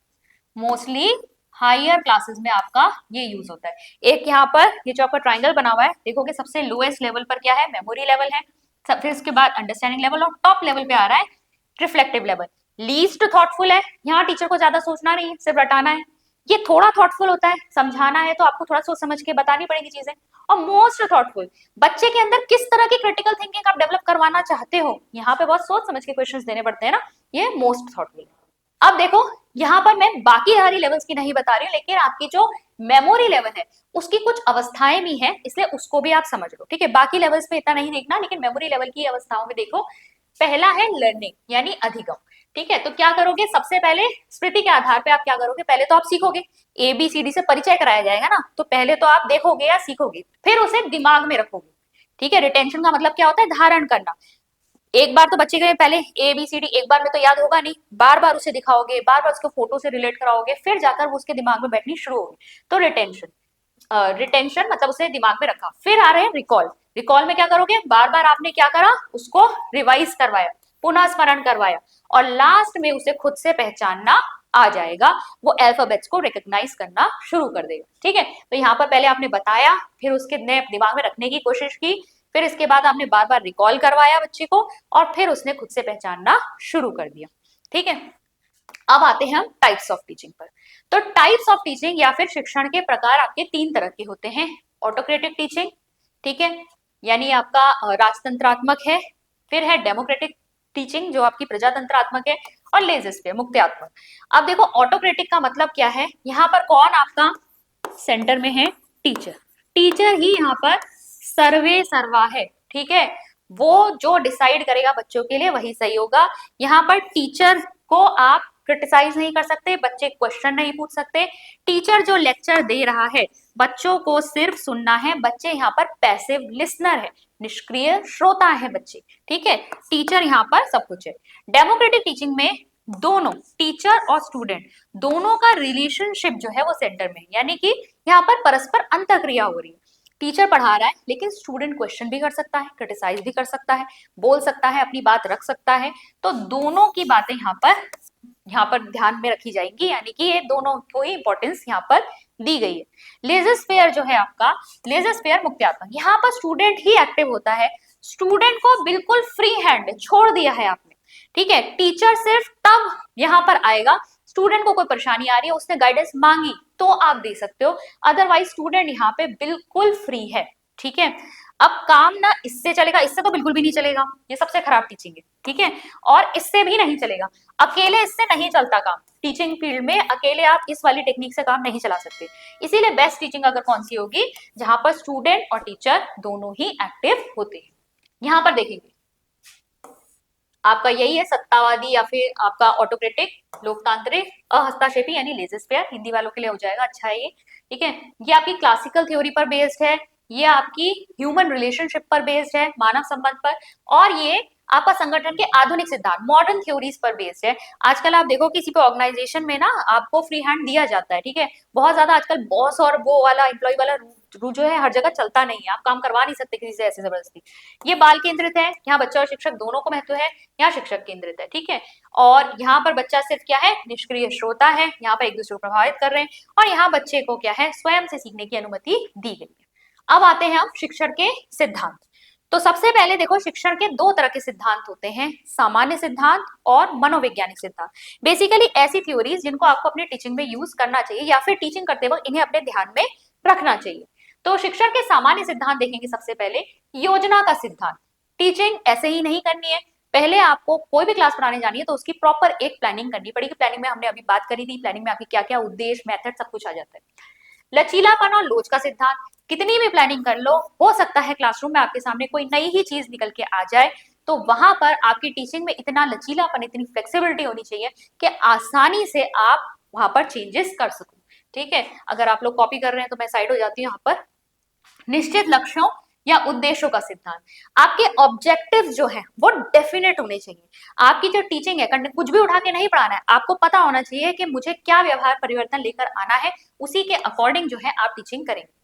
मोस्टली हायर क्लासेस में आपका ये यूज होता है। एक यहाँ पर ये जो आपका ट्राइंगल बना हुआ है, देखोगे सबसे लोएस्ट लेवल पर क्या है, मेमोरी लेवल है, फिर इसके बाद अंडरस्टैंडिंग लेवल, और टॉप लेवल पे आ रहा है रिफ्लेक्टिव लेवल। लीस्ट थॉटफुल है, यहाँ टीचर को ज्यादा सोचना नहीं है, सिर्फ रटाना है। ये थोड़ा थॉटफुल होता है, समझाना है तो आपको थोड़ा सोच समझ के बतानी पड़ेगी चीजें। और मोस्ट थॉटफुल, बच्चे के अंदर किस तरह की क्रिटिकल थिंकिंग आप डेवलप करवाना चाहते हो, यहाँ पे बहुत सोच समझ के क्वेश्चंस देने पड़ते हैं ना, ये मोस्ट थॉटफुल है। अब देखो यहाँ पर मैं बाकी सारी लेवल्स की नहीं बता रही हूँ, लेकिन आपकी जो मेमोरी लेवल है उसकी कुछ अवस्थाएं भी हैं, इसलिए उसको भी आप समझ लो। ठीक है, बाकी लेवल्स पे इतना नहीं देखना, लेकिन मेमोरी लेवल की अवस्थाओं में देखो। पहला है लर्निंग यानी अधिगम। ठीक है, तो क्या करोगे, सबसे पहले स्मृति के आधार पे आप क्या करोगे, पहले तो आप सीखोगे, ABCD से परिचय कराया जाएगा ना, तो पहले तो आप देखोगे या सीखोगे, फिर उसे दिमाग में रखोगे। ठीक है, रिटेंशन का मतलब क्या होता है, धारण करना। एक बार तो बच्चे के पहले ABCD एक बार में तो याद होगा नहीं, बार बार उसे दिखाओगे, बार बार उसको फोटो से रिलेट कराओगे, फिर जाकर वो उसके दिमाग में बैठनी शुरू होगी, तो रिटेंशन। रिटेंशन मतलब उसे दिमाग में रखा। फिर आ रहे हैं रिकॉल। रिकॉल में क्या करोगे, बार बार आपने क्या करा, उसको रिवाइज करवाया, पुनः स्मरण करवाया, और लास्ट में उसे खुद से पहचानना आ जाएगा, वो अल्फाबेट्स को रिकॉग्नाइज करना शुरू कर देगा। ठीक है, तो यहाँ पर पहले आपने बताया, फिर उसके दिमाग में रखने की कोशिश की, फिर इसके बाद आपने बार बार रिकॉल करवाया बच्चे को, और फिर उसने खुद से पहचानना शुरू कर दिया। ठीक है, अब आते हैं हम टाइप्स ऑफ टीचिंग पर। तो टाइप्स ऑफ टीचिंग या फिर शिक्षण के प्रकार आपके 3 तरह के होते हैं। ऑटोक्रेटिक टीचिंग, ठीक है, यानी आपका राजतंत्रात्मक है, फिर है डेमोक्रेटिक टीचिंग जो आपकी प्रजातंत्रात्मक है, और लेजिस्लेटिव मुक्त्यात्मक। अब देखो ऑटोक्रेटिक का मतलब क्या है, यहाँ पर कौन आपका सेंटर में है, टीचर। टीचर ही यहाँ पर सर्वे सर्वा है। ठीक है, वो जो डिसाइड करेगा बच्चों के लिए वही सही होगा। यहाँ पर टीचर को आप क्रिटिसाइज नहीं कर सकते, बच्चे क्वेश्चन नहीं पूछ सकते। टीचर जो लेक्चर दे रहा है बच्चों को सिर्फ सुनना है, बच्चे यहाँ पर पैसिव लिसनर है, निष्क्रिय श्रोता है बच्चे, ठीक है। टीचर यहाँ पर सब कुछ है। डेमोक्रेटिक टीचिंग में दोनों टीचर और स्टूडेंट दोनों का रिलेशनशिप जो है वो सेंटर में है, यानी कि यहाँ पर परस्पर अंतःक्रिया हो रही है। टीचर पढ़ा रहा है लेकिन स्टूडेंट क्वेश्चन भी कर सकता है, क्रिटिसाइज भी कर सकता है, बोल सकता है, अपनी बात रख सकता है। तो दोनों की बातें यहाँ पर ध्यान में रखी जाएंगी, यानी कि ये दोनों को ही इंपॉर्टेंस यहाँ पर दी गई है। लेजर जो है आपका, लेजर मुक्त्यात्मक, यहाँ पर स्टूडेंट ही एक्टिव होता है, स्टूडेंट को बिल्कुल फ्री हैंड छोड़ दिया है आपने, ठीक है। टीचर सिर्फ तब यहाँ पर आएगा, स्टूडेंट को कोई परेशानी आ रही है, उसने गाइडेंस मांगी तो आप दे सकते हो, अदरवाइज स्टूडेंट यहाँ पे बिल्कुल फ्री है, ठीक है। अब काम ना इससे चलेगा, इससे तो बिल्कुल भी नहीं चलेगा, ये सबसे खराब टीचिंग है, ठीक है। और इससे भी नहीं चलेगा, अकेले इससे नहीं चलता काम, टीचिंग फील्ड में अकेले आप इस वाली टेक्निक से काम नहीं चला सकते। इसीलिए बेस्ट टीचिंग अगर कौन सी होगी, जहां पर स्टूडेंट और टीचर दोनों ही एक्टिव होते हैं। यहाँ पर देखेंगे आपका यही है, सत्तावादी या फिर आपका ऑटोक्रेटिक, लोकतांत्रिक, अहस्ताक्षेपी यानी लेजर, हिंदी वालों के लिए हो जाएगा, अच्छा है ये, ठीक है। ये आपकी क्लासिकल थ्योरी पर बेस्ड है, ये आपकी ह्यूमन रिलेशनशिप पर बेस्ड है, मानव संबंध पर, और ये आपका संगठन के आधुनिक सिद्धांत, मॉडर्न थ्योरीज पर बेस्ड है। आजकल आप देखो किसी भी ऑर्गेनाइजेशन में ना आपको फ्री हैंड दिया जाता है, ठीक है। बहुत ज्यादा आजकल बॉस और वो वाला एम्प्लॉय वाला रू जो है हर जगह चलता नहीं है, आप काम करवा नहीं सकते किसी से ऐसे जबरदस्ती। ये बाल केंद्रित है, यहाँ बच्चा और शिक्षक दोनों को महत्व है, यहाँ शिक्षक केंद्रित है, ठीक है। और यहाँ पर बच्चा सिर्फ क्या है, निष्क्रिय श्रोता है, यहाँ पर एक दूसरे को प्रभावित कर रहे हैं, और यहाँ बच्चे को क्या है, स्वयं से सीखने की अनुमति दी गई है। अब आते हैं हम शिक्षण के सिद्धांत। तो सबसे पहले देखो, शिक्षण के दो तरह के सिद्धांत होते हैं, सामान्य सिद्धांत और मनोवैज्ञानिक सिद्धांत। बेसिकली ऐसी थ्योरीज जिनको आपको अपनी टीचिंग में यूज करना चाहिए या फिर टीचिंग करते वक्त इन्हें अपने ध्यान में रखना चाहिए। तो शिक्षण के सामान्य सिद्धांत देखेंगे, सबसे पहले योजना का सिद्धांत। टीचिंग ऐसे ही नहीं करनी है, पहले आपको कोई भी क्लास पढ़ाने जानी है तो उसकी प्रॉपर एक प्लानिंग करनी पड़ेगी। प्लानिंग में हमने अभी बात करी थी, प्लानिंग में आपकी क्या क्या उद्देश्य, मेथड, सब कुछ आ जाता है। लचीलापन और लोच का सिद्धांत, कितनी भी प्लानिंग कर लो, हो सकता है क्लासरूम में आपके सामने कोई नई ही चीज निकल के आ जाए, तो वहां पर आपकी टीचिंग में इतना लचीलापन, इतनी फ्लेक्सिबिलिटी होनी चाहिए कि आसानी से आप वहां पर चेंजेस कर सको, ठीक है। अगर आप लोग कॉपी कर रहे हैं तो मैं साइड हो जाती हूँ यहाँ पर। निश्चित लक्ष्यों या उद्देश्यों का सिद्धांत, आपके ऑब्जेक्टिव्स जो है वो डेफिनेट होने चाहिए। आपकी जो टीचिंग है, कुछ भी उठा के नहीं पढ़ाना है, आपको पता होना चाहिए कि मुझे क्या व्यवहार परिवर्तन लेकर आना है, उसी के अकॉर्डिंग जो है आप टीचिंग करेंगे।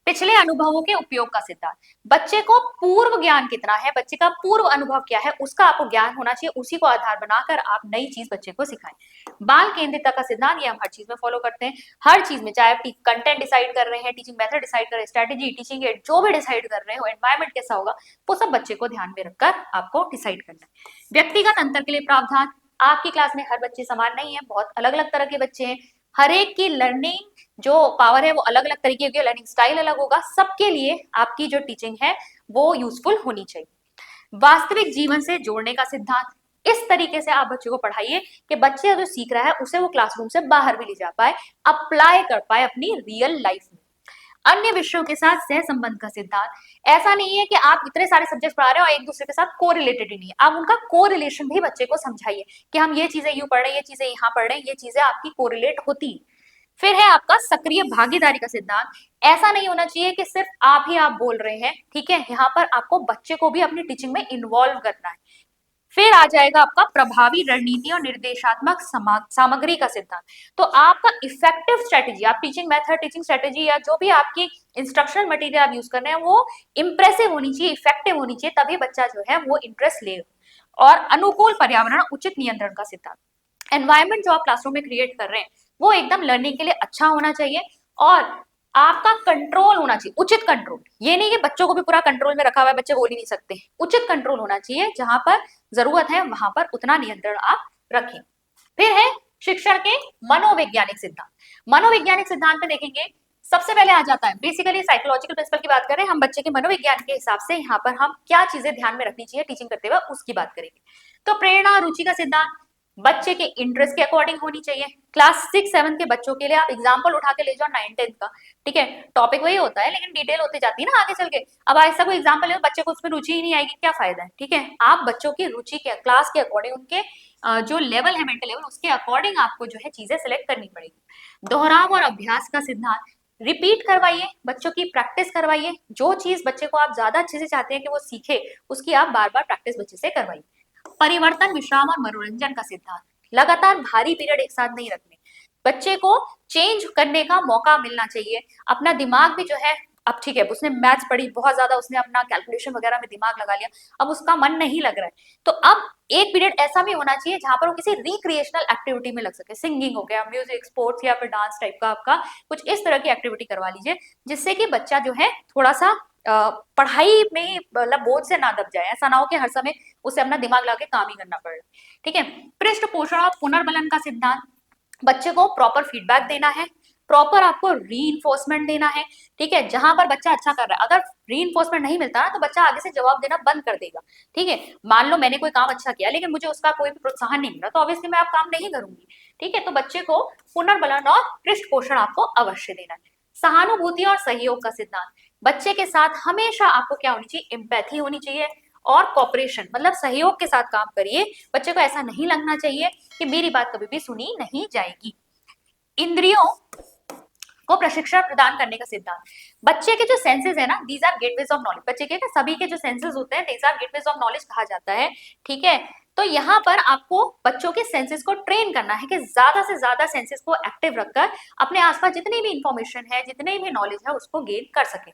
पिछले अनुभवों के उपयोग का सिद्धांत, बच्चे को पूर्व ज्ञान कितना है, बच्चे का पूर्व अनुभव क्या है, उसका आपको ज्ञान होना चाहिए, उसी को आधार बनाकर आप नई चीज बच्चे को सिखाएं। बाल केंद्रितता का सिद्धांत, ये हम हर चीज में फॉलो करते हैं, हर चीज में, चाहे आप कंटेंट डिसाइड कर रहे हैं, टीचिंग मेथड डिसाइड कर रहे हैं, स्ट्रेटेजी, टीचिंग एड, जो भी डिसाइड कर रहे हो, एनवायरमेंट कैसा होगा, वो सब बच्चे को ध्यान में रखकर आपको डिसाइड करना है। व्यक्तिगत अंतर के लिए प्रावधान, आपकी क्लास में हर बच्चे समान नहीं है, बहुत अलग अलग तरह के बच्चे हैं, हर एक की लर्निंग जो पावर है वो अलग अलग तरीके की, लर्निंग स्टाइल अलग होगा, सबके लिए आपकी जो टीचिंग है वो यूजफुल होनी चाहिए। वास्तविक जीवन से जोड़ने का सिद्धांत, इस तरीके से आप बच्चे को पढ़ाइए कि बच्चे जो सीख रहा है उसे वो क्लासरूम से बाहर भी ले जा पाए, अप्लाई कर पाए अपनी रियल लाइफ में। अन्य विषयों के साथ सह संबंध का सिद्धांत, ऐसा नहीं है कि आप इतने सारे सब्जेक्ट पढ़ा रहे हो और एक दूसरे के साथ को रिलेटेड ही नहीं है, आप उनका को रिलेशन भी बच्चे को समझाइए कि हम ये चीजें यूं पढ़ रहे हैं, ये चीजें यहाँ पढ़ रहे हैं, ये चीजें आपकी कोरिलेट होती है। फिर है आपका सक्रिय भागीदारी का सिद्धांत, ऐसा नहीं होना चाहिए कि सिर्फ आप ही आप बोल रहे हैं, ठीक है, यहाँ पर आपको बच्चे को भी अपनी टीचिंग में इन्वॉल्व करना है। फिर आ जाएगा आपका प्रभावी रणनीति और निर्देशात्मक सामग्री का सिद्धांत। तो आपका इफेक्टिव स्ट्रेटेजी, आप टीचिंग मेथड, टीचिंग स्ट्रेटेजी या जो भी आपकी इंस्ट्रक्शनल मटेरियल आप यूज कर रहे हैं वो इंप्रेसिव होनी चाहिए, इफेक्टिव होनी चाहिए, तभी बच्चा जो है वो इंटरेस्ट लेगा। और अनुकूल पर्यावरण, उचित नियंत्रण का सिद्धांत, एनवायरमेंट जो आप क्लासरूम में क्रिएट कर रहे हैं वो एकदम लर्निंग के लिए अच्छा होना चाहिए, और आपका कंट्रोल होना चाहिए, उचित कंट्रोल। ये नहीं कि बच्चों को भी पूरा कंट्रोल में रखा हुआ है, बच्चे बोल ही नहीं सकते, उचित कंट्रोल होना चाहिए, जहां पर जरूरत है वहां पर उतना नियंत्रण आप रखें। फिर है शिक्षण के मनोवैज्ञानिक सिद्धांत। मनोवैज्ञानिक सिद्धांत में देखेंगे, सबसे पहले आ जाता है बेसिकली साइकोलॉजिकल प्रिंसिपल की बात करें हम, बच्चे के मनोविज्ञान के हिसाब से यहाँ पर हम क्या चीजें ध्यान में रखनी चाहिए टीचिंग करते हुए उसकी बात करेंगे। तो प्रेरणा और रुचि का सिद्धांत, बच्चे के इंटरेस्ट के अकॉर्डिंग होनी चाहिए। क्लास 6-7 के बच्चों के लिए आप एग्जाम्पल उठा के ले जाओ 9-10 का, ठीक है, टॉपिक वही होता है लेकिन डिटेल होती जाती है ना आगे चल के। अब ऐसा कोई एग्जाम्पल ले, बच्चे को उसमें रुचि ही नहीं आएगी, क्या फायदा है, ठीक है। आप बच्चों की रुचि के क्लास के अकॉर्डिंग, उनके जो लेवल है मेंटल लेवल, उसके अकॉर्डिंग आपको जो है चीजें सिलेक्ट करनी पड़ेगी। दोहराव और अभ्यास का सिद्धांत, रिपीट करवाइए, बच्चों की प्रैक्टिस करवाइए। जो चीज बच्चे को आप ज्यादा अच्छे से चाहते हैं कि वो सीखे, उसकी आप बार बार प्रैक्टिस बच्चे से करवाइए। परिवर्तन, विश्राम और मनोरंजन का सिद्धांत, लगातार भारी पीरियड एक साथ नहीं रखने, बच्चे को चेंज करने का मौका मिलना चाहिए। अपना दिमाग भी जो है, अब ठीक है उसने मैथ्स पढ़ी बहुत ज्यादा, उसने अपना कैलकुलेशन वगैरह में दिमाग लगा लिया, अब उसका मन नहीं लग रहा है, तो अब एक पीरियड ऐसा भी होना चाहिए जहां पर वो किसी रिक्रिएशनल एक्टिविटी में लग सके। सिंगिंग हो गया, म्यूजिक, स्पोर्ट्स या फिर डांस टाइप का आपका कुछ इस तरह की एक्टिविटी करवा लीजिए, जिससे कि बच्चा जो है थोड़ा सा पढ़ाई में मतलब बोझ से ना दब जाए। ऐसा ना हो कि हर समय उसे अपना दिमाग लगा के काम ही करना पड़े, ठीक है। पृष्ठ पोषण और पुनर्बलन का सिद्धांत, बच्चे को प्रॉपर फीडबैक देना है, प्रॉपर आपको रीइंफोर्समेंट देना है, ठीक है। जहां पर बच्चा अच्छा कर रहा है, अगर रीइंफोर्समेंट नहीं मिलता ना तो बच्चा आगे से जवाब देना बंद कर देगा, ठीक है। मान लो मैंने कोई काम अच्छा किया लेकिन मुझे उसका कोई भी प्रोत्साहन नहीं मिला, तो ऑब्वियसली मैं आप काम नहीं करूंगी, ठीक है। तो बच्चे को पुनर्बलन और पृष्ठ पोषण आपको अवश्य देना है। सहानुभूति और सहयोग का सिद्धांत, बच्चे के साथ हमेशा आपको क्या होनी चाहिए, एम्पैथी होनी चाहिए और कॉपरेशन, मतलब सहयोग के साथ काम करिए। बच्चे को ऐसा नहीं लगना चाहिए कि मेरी बात कभी भी सुनी नहीं जाएगी। इंद्रियों को प्रशिक्षण प्रदान करने का सिद्धांत, बच्चे के जो सेंसेस है ना, these are gateways of knowledge, बच्चे के सभी के जो सेंसेस होते हैं these are gateways of knowledge कहा जाता है, ठीक है। तो यहाँ पर आपको बच्चों के सेंसेस को ट्रेन करना है कि ज्यादा से ज्यादा सेंसेस को एक्टिव रखकर अपने आसपास जितनी भी इंफॉर्मेशन है, जितने भी नॉलेज है, उसको गेन कर सके।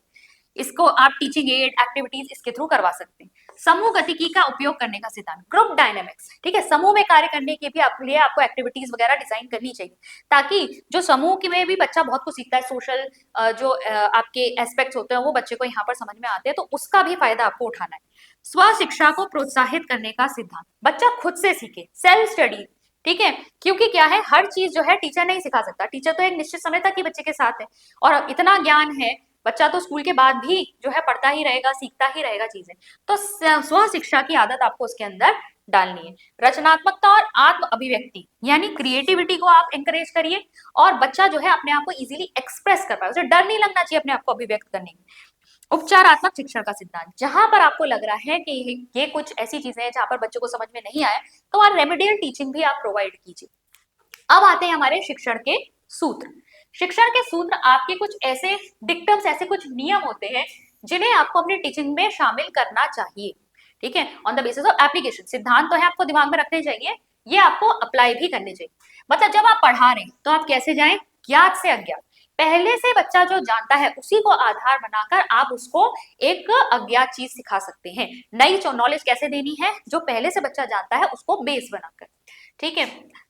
इसको आप टीचिंग एड एक्टिविटीज इसके थ्रू करवा सकते हैं। समूह गतिकी का उपयोग करने का सिद्धांत, ग्रुप डायनेमिक्स, ठीक है। समूह में कार्य करने के भी लिए आपको एक्टिविटीज वगैरह डिजाइन करनी चाहिए, ताकि जो समूह के में भी बच्चा बहुत कुछ सीखता है, सोशल जो आपके एस्पेक्ट्स होते हैं वो बच्चे को यहाँ पर समझ में आते हैं, तो उसका भी फायदा आपको उठाना है। स्व शिक्षा को प्रोत्साहित करने का सिद्धांत, बच्चा खुद से सीखे, सेल्फ स्टडी, ठीक है। क्योंकि क्या है, हर चीज जो है टीचर नहीं सिखा सकता, टीचर तो एक निश्चित समय तक ही बच्चे के साथ है, और इतना ज्ञान है, बच्चा तो स्कूल के बाद भी जो है पढ़ता ही रहेगा, सीखता ही रहेगा चीजें। तो स्व शिक्षा की आदत आपको उसके अंदर डालनी है। रचनात्मकता और आत्म अभिव्यक्ति यानी क्रिएटिविटी को आप एंकरेज करिए, और बच्चा जो है अपने आप को इजीली एक्सप्रेस कर पाए, उसे डर नहीं लगना चाहिए अपने आप को अभिव्यक्त करने की। उपचारात्मक शिक्षण का सिद्धांत, जहां पर आपको लग रहा है कि ये कुछ ऐसी चीजें हैं जहां पर बच्चों को समझ में नहीं आए, तो वहां रेमेडियल टीचिंग भी आप प्रोवाइड कीजिए। अब आते हैं हमारे शिक्षण के सूत्र। शिक्षण के सूत्र आपके कुछ ऐसे डिक्टम्स, ऐसे कुछ नियम होते हैं जिन्हें आपको अपनी टीचिंग में शामिल करना चाहिए, ठीक है, on the basis of application. सिद्धांत तो है आपको दिमाग में रखने चाहिए, ये आपको अप्लाई भी करने चाहिए। मतलब जब आप पढ़ा रहे हैं तो आप कैसे जाएं, ज्ञात से अज्ञात, पहले से बच्चा जो जानता है उसी को आधार बनाकर आप उसको एक अज्ञात चीज सिखा सकते हैं। नई नॉलेज कैसे देनी है, जो पहले से बच्चा जानता है उसको बेस बनाकर, ठीक है।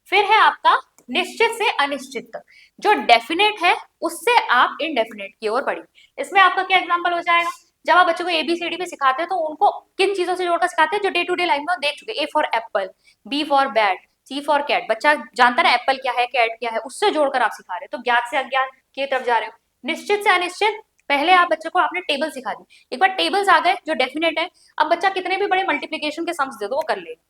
फिर है आपका निश्चित से अनिश्चित तक, जो डेफिनेट है उससे आप इनडेफिनेट की ओर बढ़िए। इसमें आपका क्या एग्जांपल हो जाएगा, जब आप बच्चों को एबीसीडी पे सिखाते हैं तो उनको किन चीजों से जोड़कर सिखाते हैं, जो डे टू डे लाइफ में देख चुके। A for apple, B for bat, C for cat, बच्चा जानता है एप्पल क्या है, कैट क्या है, उससे जोड़कर आप सिखा रहे हो, तो ज्ञात से अज्ञात की तरफ जा रहे हो। निश्चित से अनिश्चित, पहले आप बच्चे को आपने टेबल सिखा दी, एक बार टेबल्स आ गए जो डेफिनेट है, अब बच्चा कितने भी बड़े मल्टीप्लीकेशन के सम्स दे दो वो कर लेगा।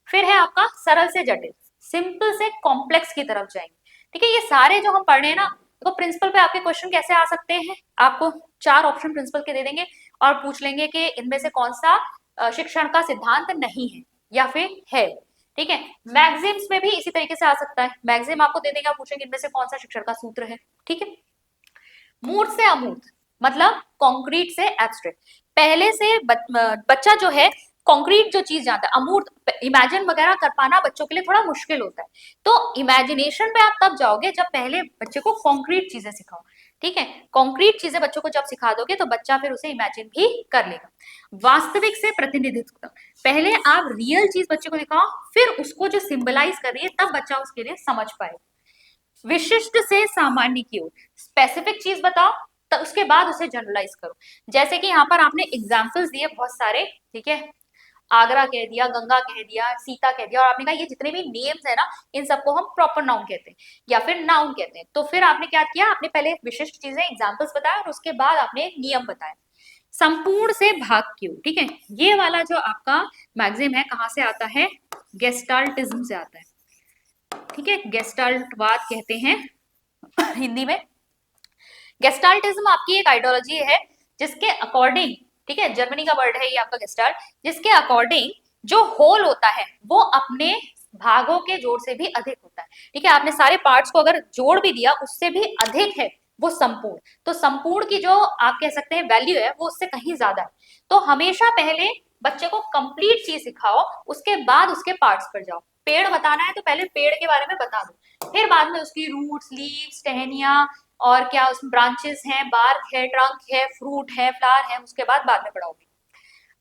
फिर है आपका सरल से जटिल, सिंपल से कॉम्प्लेक्स की तरफ जाएंगे, ठीक है। ये सारे जो हम पढ़ रहे हैं ना, तो प्रिंसिपल पे आपके क्वेश्चन कैसे आ सकते हैं, आपको 4 ऑप्शन प्रिंसिपल के दे देंगे और पूछ लेंगे कि इनमें से कौन सा शिक्षण का सिद्धांत नहीं है या फिर है, ठीक है। मैगजीम्स में भी इसी तरीके से आ सकता है, मैगजीम आपको दे देंगे, आप पूछेंगे इनमें से कौन सा शिक्षण का सूत्र है, ठीक है। मूर्त से अमूर्त, मतलब कॉन्क्रीट से एब्स्ट्रैक्ट, पहले से बच्चा जो है कॉन्क्रीट जो चीज जानता है, अमूर्त इमेजिन वगैरह कर पाना बच्चों के लिए थोड़ा मुश्किल होता है, तो इमेजिनेशन पे आप तब जाओगे जब पहले बच्चे को कॉन्क्रीट चीजें सिखाओ, ठीक है। कॉन्क्रीट चीजें बच्चों को जब सिखा दोगे तो बच्चा फिर उसे इमेजिन भी कर लेगा। वास्तविक से प्रतिनिधित्व, पहले आप रियल चीज बच्चे को दिखाओ, फिर उसको जो सिंबलाइज कर रही है तब बच्चा उसके लिए समझ पाए। विशिष्ट से सामान्य की ओर, स्पेसिफिक चीज बताओ तो उसके बाद उसे जनरलाइज करो। जैसे कि यहाँ पर आपने एग्जाम्पल्स दिए बहुत सारे, ठीक है, आगरा कह दिया, गंगा कह दिया, सीता कह दिया, और आपने कहा ये जितने भी नेम्स है ना इन सबको हम प्रॉपर नाउन कहते हैं या फिर नाउन कहते हैं। तो फिर आपने क्या किया, आपने पहले विशिष्ट चीजें एग्जाम्पल्स बताया और उसके बाद आपने नियम बताया। संपूर्ण से भाग की ओर, ठीक है, ये वाला जो आपका मैगजीम है कहाँ से आता है, गेस्टाल्टिज्म से आता है, ठीक है, गेस्टाल्टवाद कहते हैं हिंदी में। गेस्टाल्टिज्म आपकी एक आइडियोलॉजी है जिसके अकॉर्डिंग, ठीक है, जर्मनी का वर्ड है ये आपका गेस्टाल्ट, जिसके अकॉर्डिंग जो होल होता है वो अपने भागों के जोड़ से भी अधिक होता है। ठीक है, आपने सारे पार्ट्स को अगर जोड़ भी दिया उससे भी अधिक है वो संपूर्ण, तो संपूर्ण की जो आप कह सकते हैं वैल्यू है वो उससे कहीं ज्यादा है। तो हमेशा पहले बच्चे को कंप्लीट चीज सिखाओ, उसके बाद उसके पार्ट्स पर जाओ। पेड़ बताना है तो पहले पेड़ के बारे में बता दो, फिर बाद में उसकी रूट्स, लीव्स, टहनियां और क्या उसमें ब्रांचेस हैं, बार्क है, ट्रंक है, फ्रूट है, फ्लावर है, उसके बाद में पढ़ाओगे।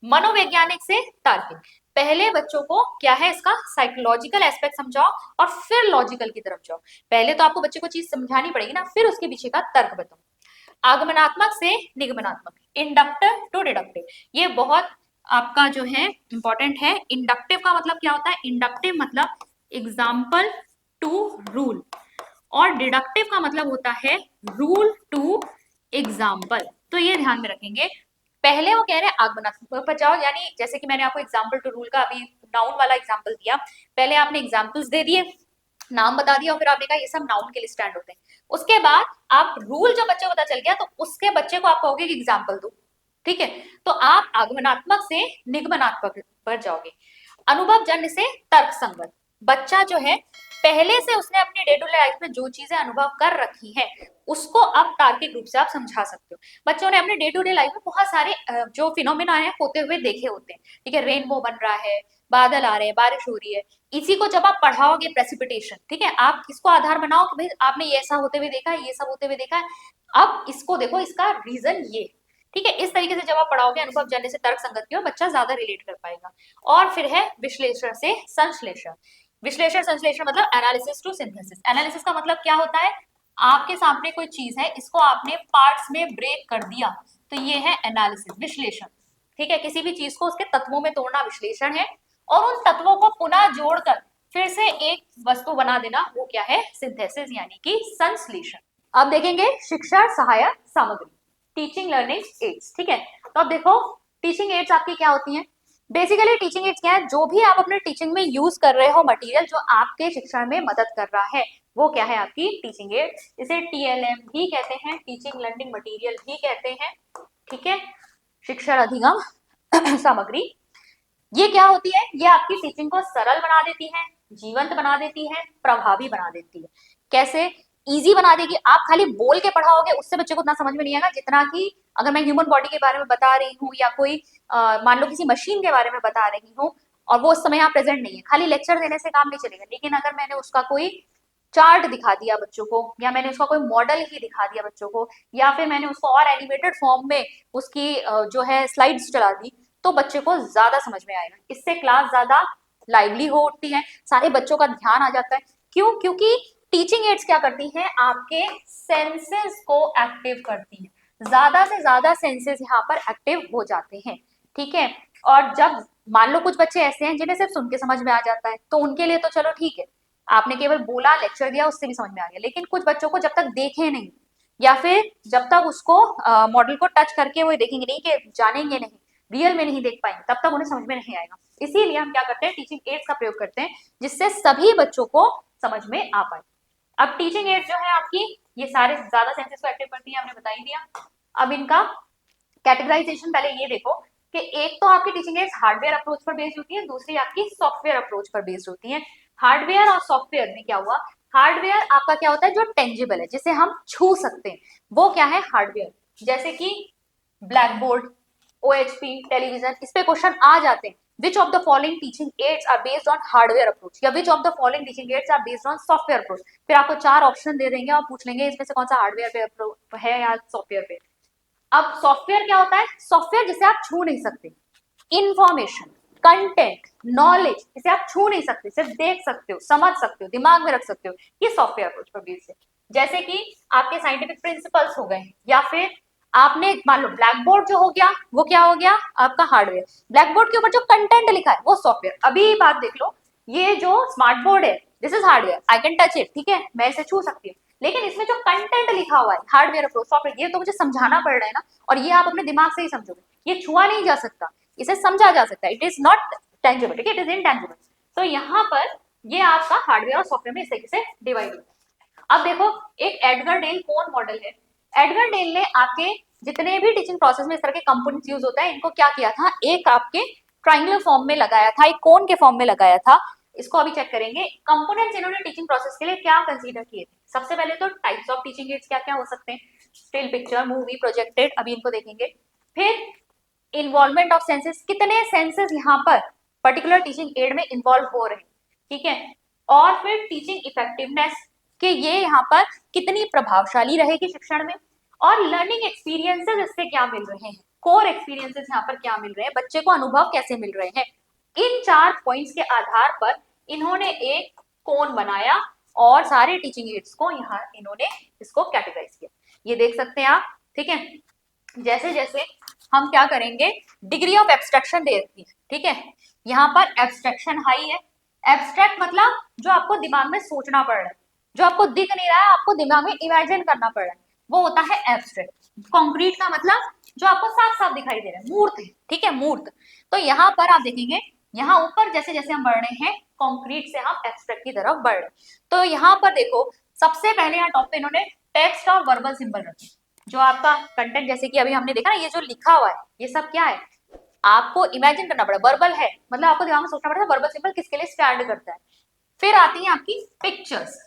मनोवैज्ञानिक से तार्किक, पहले बच्चों को क्या है इसका साइकोलॉजिकल एस्पेक्ट समझाओ और फिर लॉजिकल की तरफ जाओ। पहले तो आपको बच्चे को चीज समझानी पड़ेगी ना, फिर उसके पीछे का तर्क बताओ। आगमनात्मक से निगमनात्मक, इंडक्टिव टू डिडक्टिव, ये बहुत आपका जो है इंपॉर्टेंट है। इंडक्टिव का मतलब क्या होता है? इंडक्टिव मतलब एग्जाम्पल टू रूल, और डिडक्टिव का मतलब होता है रूल टू एग्जाम्पल। तो ये ध्यान में रखेंगे। पहले वो कह रहे हैं आगमनात्मक पर जाओ, यानी जैसे कि मैंने आपको एग्जाम्पल टू रूल का अभी नाउन वाला एग्जाम्पल दिया, पहले आपने एग्जाम्पल्स दे दिए, नाम बता दिया और फिर आपने कहा ये सब नाउन के लिए स्टैंड होते हैं। उसके बाद आप रूल जो बच्चे को पता चल गया तो उसके बच्चे को आप कहोगे कि एग्जाम्पल दो। ठीक है, तो आप आगमनात्मक से निगमनात्मक पर जाओगे। अनुभव जन्य से तर्क संगत, बच्चा जो है पहले से उसने अपनी डे टू डे लाइफ में जो चीजें अनुभव कर रखी है उसको अब तार्किक रूप से आप समझा सकते हो। बच्चों ने अपने डे टू डे लाइफ में बहुत सारे जो फिनोमिना है होते हुए देखे होते हैं। ठीक है, रेनबो बन रहा है, बादल आ रहे हैं, बारिश हो रही है, इसी को जब आप पढ़ाओगे प्रेसिपिटेशन, ठीक है, आप इसको आधार बनाओ कि भाई आपने ये ऐसा होते हुए देखा है, ये सब होते हुए देखा है, अब इसको देखो, इसका रीजन ये। ठीक है, इस तरीके से जब आप पढ़ाओगे अनुभव जन्य से तर्क संगत की ओर, बच्चा ज्यादा रिलेट कर पाएगा। और फिर है विश्लेषण से संश्लेषण। विश्लेषण संश्लेषण मतलब एनालिसिस टू सिंथेसिस। एनालिसिस का मतलब क्या होता है? आपके सामने कोई चीज है, इसको आपने पार्ट्स में ब्रेक कर दिया, तो ये है एनालिसिस, विश्लेषण। ठीक है, किसी भी चीज को उसके तत्वों में तोड़ना विश्लेषण है, और उन तत्वों को पुनः जोड़कर फिर से एक वस्तु बना देना, वो क्या है? सिंथेसिस यानी कि संश्लेषण। अब देखेंगे शिक्षा सहायक सामग्री, टीचिंग लर्निंग एड्स। ठीक है, तो अब देखो टीचिंग एड्स आपकी क्या होती हैं। बेसिकली टीचिंग एड्स क्या है? जो भी आप अपने टीचिंग में यूज कर रहे हो मटेरियल जो आपके शिक्षण में मदद कर रहा है, वो क्या है? आपकी टीचिंग एड। इसे टीएलएम भी कहते हैं, टीचिंग लर्निंग मटेरियल भी कहते हैं। ठीक है, शिक्षण अधिगम सामग्री, ये क्या होती है? ये आपकी टीचिंग को सरल बना देती है, जीवंत बना देती है, प्रभावी बना देती है। कैसे? इजी बना देगी। आप खाली बोल के पढ़ाओगे उससे बच्चे को उतना समझ में नहीं आएगा जितना कि अगर मैं ह्यूमन बॉडी के बारे में बता रही हूँ या कोई मान लो किसी मशीन के बारे में बता रही हूँ और वो उस समय यहाँ प्रेजेंट नहीं है, खाली लेक्चर देने से काम नहीं चलेगा। लेकिन अगर मैंने उसका कोई चार्ट दिखा दिया बच्चों को, या मैंने उसका कोई मॉडल ही दिखा दिया बच्चों को, या फिर मैंने उसको और एनिमेटेड फॉर्म में उसकी जो है स्लाइड्स चला दी, तो बच्चे को ज्यादा समझ में आएगा। इससे क्लास ज्यादा लाइवली हो उठती है, सारे बच्चों का ध्यान आ जाता है। क्यों? क्योंकि टीचिंग एड्स क्या करती हैं? आपके सेंसेस को एक्टिव करती हैं। ज्यादा से ज्यादा सेंसेस यहाँ पर एक्टिव हो जाते हैं। ठीक है, और जब मान लो कुछ बच्चे ऐसे हैं जिन्हें सिर्फ सुन के समझ में आ जाता है, तो उनके लिए तो चलो ठीक है, आपने केवल बोला, लेक्चर दिया, उससे भी समझ में आ गया। लेकिन कुछ बच्चों को जब तक देखे नहीं, या फिर जब तक उसको मॉडल को टच करके वो देखेंगे नहीं, कि जानेंगे नहीं, रियल में नहीं देख पाएंगे, तब तक उन्हें समझ में नहीं आएगा। इसीलिए हम क्या करते हैं? टीचिंग एड्स का प्रयोग करते हैं, जिससे सभी बच्चों को समझ में आ पाए। अब टीचिंग एड्स जो है आपकी, ये सारे ज्यादा सेंसेस को एक्टिव करती है, हमने बता ही दिया। अब इनका कैटेगराइजेशन पहले ये देखो कि एक तो आपकी टीचिंग एड्स हार्डवेयर अप्रोच पर बेस्ड होती है, दूसरी आपकी सॉफ्टवेयर अप्रोच पर बेस्ड होती है। हार्डवेयर और सॉफ्टवेयर में क्या हुआ? हार्डवेयर आपका क्या होता है? जो टेंजिबल है, जिसे हम छू सकते हैं, वो क्या है? हार्डवेयर। जैसे कि ब्लैक बोर्ड, ओएचपी, टेलीविजन, इस पे क्वेश्चन आ जाते हैं। Which of the following teaching aids are based on hardware approach, या which of the following teaching aids are based on software approach? फिर आपको 4 ऑप्शन दे देंगे और पूछ लेंगे इसमें से कौन सा हार्डवेयर पे है या सॉफ्टवेयर पे। अब सॉफ्टवेयर क्या होता है? सॉफ्टवेयर जिसे आप छू नहीं सकते, इंफॉर्मेशन, कंटेंट, नॉलेज, इसे आप छू नहीं सकते, सिर्फ देख सकते हो, समझ सकते हो, दिमाग में रख सकते हो, ये सॉफ्टवेयर अप्रोच पर बेस्ड है। जैसे कि आपके साइंटिफिक प्रिंसिपल्स हो गए, या फिर आपने मान लो ब्लैक बोर्ड जो हो गया, वो क्या हो गया? आपका हार्डवेयर। ब्लैक बोर्ड के ऊपर जो कंटेंट लिखा है वो सॉफ्टवेयर। अभी बात देख लो, ये जो स्मार्ट बोर्ड है, this is hardware, I can touch it, ठीक है, मैं इसे छू सकती हूँ। लेकिन इसमें जो कंटेंट लिखा हुआ है, हार्डवेयर अप्रोच, सॉफ्टवेयर, ये तो मुझे समझाना पड़ रहा है ना, और ये आप अपने दिमाग से ही समझोगे। ये छुआ नहीं जा सकता, इसे समझा जा सकता है। इट इज नॉट टेंजिबल, ठीक है, इट इज इनटेंजिबल। तो यहाँ पर ये आपका हार्डवेयर और सॉफ्टवेयर में इस तरीके से डिवाइड होता है। अब देखो, एक एडगर डेल कौन मॉडल है। एडगर डेल ने आपके जितने भी टीचिंग प्रोसेस में इस तरह के कंपोनेंट्स यूज होता है, इनको क्या किया था, एक आपके ट्राइंगुलर फॉर्म में लगाया था, एक कोन के फॉर्म में लगाया था। इसको अभी चेक करेंगे। कंपोनेंट्स इन्होंने टीचिंग प्रोसेस के लिए क्या कंसीडर किए थे। सबसे पहले तो टाइप्स ऑफ टीचिंग एड्स क्या क्या हो सकते हैं, स्टिल पिक्चर, मूवी, प्रोजेक्टेड, अभी इनको देखेंगे। फिर इन्वॉल्वमेंट ऑफ सेंसेस, कितने सेंसेस यहाँ पर पर्टिकुलर टीचिंग एड में इन्वॉल्व हो रहे हैं, ठीक है। और फिर टीचिंग इफेक्टिवनेस, कि ये यहाँ पर कितनी प्रभावशाली रहेगी शिक्षण में। और लर्निंग एक्सपीरियंसेस इससे क्या मिल रहे हैं, कोर एक्सपीरियंसेस यहाँ पर क्या मिल रहे हैं, बच्चे को अनुभव कैसे मिल रहे हैं। इन 4 पॉइंट्स के आधार पर इन्होंने एक कोन बनाया और सारे टीचिंग एड्स को यहाँ इन्होंने इसको कैटेगराइज किया। ये देख सकते हैं आप, ठीक है। जैसे जैसे हम क्या करेंगे, डिग्री ऑफ एब्स्ट्रैक्शन देती है, ठीक है। यहाँ पर एब्स्ट्रैक्शन हाई है। एब्स्ट्रैक्ट मतलब जो आपको दिमाग में सोचना पड़ रहा है, जो आपको दिख नहीं रहा है, आपको दिमाग में इमेजिन करना पड़ रहा है, वो होता है एब्स्ट्रैक्ट। कॉन्क्रीट का मतलब जो आपको साफ साफ दिखाई दे रहा है, मूर्त है, ठीक है, मूर्त। तो यहाँ पर आप देखेंगे, यहाँ ऊपर जैसे जैसे हम बढ़ रहे हैं, कॉन्क्रीट से हम एब्स्ट्रैक्ट की तरफ बढ़ रहे हैं। तो यहाँ पर देखो, सबसे पहले यहाँ टॉप पे इन्होंने टेक्स्ट और वर्बल सिंबल रखे। जो आपका कंटेंट, जैसे कि अभी हमने देखा ना, ये जो लिखा हुआ है, ये सब क्या है, आपको इमेजिन करना पड़ेगा। वर्बल है मतलब आपको दिमाग में सोचना पड़ेगा वर्बल सिंबल किसके लिए स्टैंड करता है। फिर आती है आपकी पिक्चर्स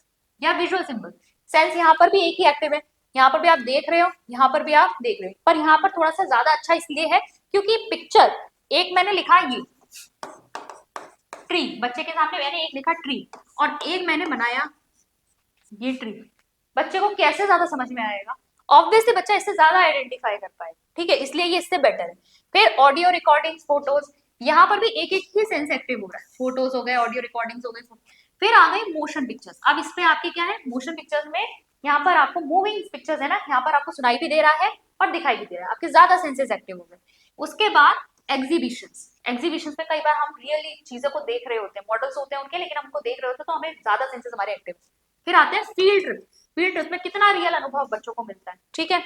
या विजुअल सिंबल। सेंस यहाँ पर भी एक ही एक्टिव है, यहाँ पर भी आप देख रहे हो, यहाँ पर भी आप देख रहे हो, पर यहाँ पर थोड़ा सा ज्यादा अच्छा इसलिए है क्योंकि पिक्चर, एक मैंने लिखा ये ट्री, बच्चे के सामने मैंने एक लिखा ट्री, और एक मैंने बनाया ये ट्री। बच्चे को कैसे ज्यादा समझ में आएगा, ऑब्वियसली बच्चा इससे ज्यादा आइडेंटिफाई कर पाएगा, ठीक है, इसलिए ये इससे बेटर है। फिर ऑडियो रिकॉर्डिंग्स, फोटोज, यहाँ पर भी एक एक ही सेंस एक्टिव हो रहा है, फोटोज हो गए, ऑडियो रिकॉर्डिंग्स हो गए। फिर आ गई मोशन पिक्चर्स। अब इस पे आपके क्या है, मोशन पिक्चर्स में यहाँ पर आपको मूविंग पिक्चर्स है ना, यहाँ पर आपको सुनाई भी दे रहा है और दिखाई भी दे रहा है, आपके ज्यादा सेंसेस एक्टिव हो गए। उसके बाद एग्जीबिशंस। एग्जीबिशंस में कई बार हम रियली चीजों को देख रहे होते हैं, मॉडल्स होते हैं उनके, लेकिन हमको देख रहे होते हैं तो हमें ज्यादा सेंसेस हमारे एक्टिव। फिर आते हैं फील्ड ट्रिप। फील्ड ट्रिप में कितना रियल अनुभव बच्चों को मिलता है, ठीक है।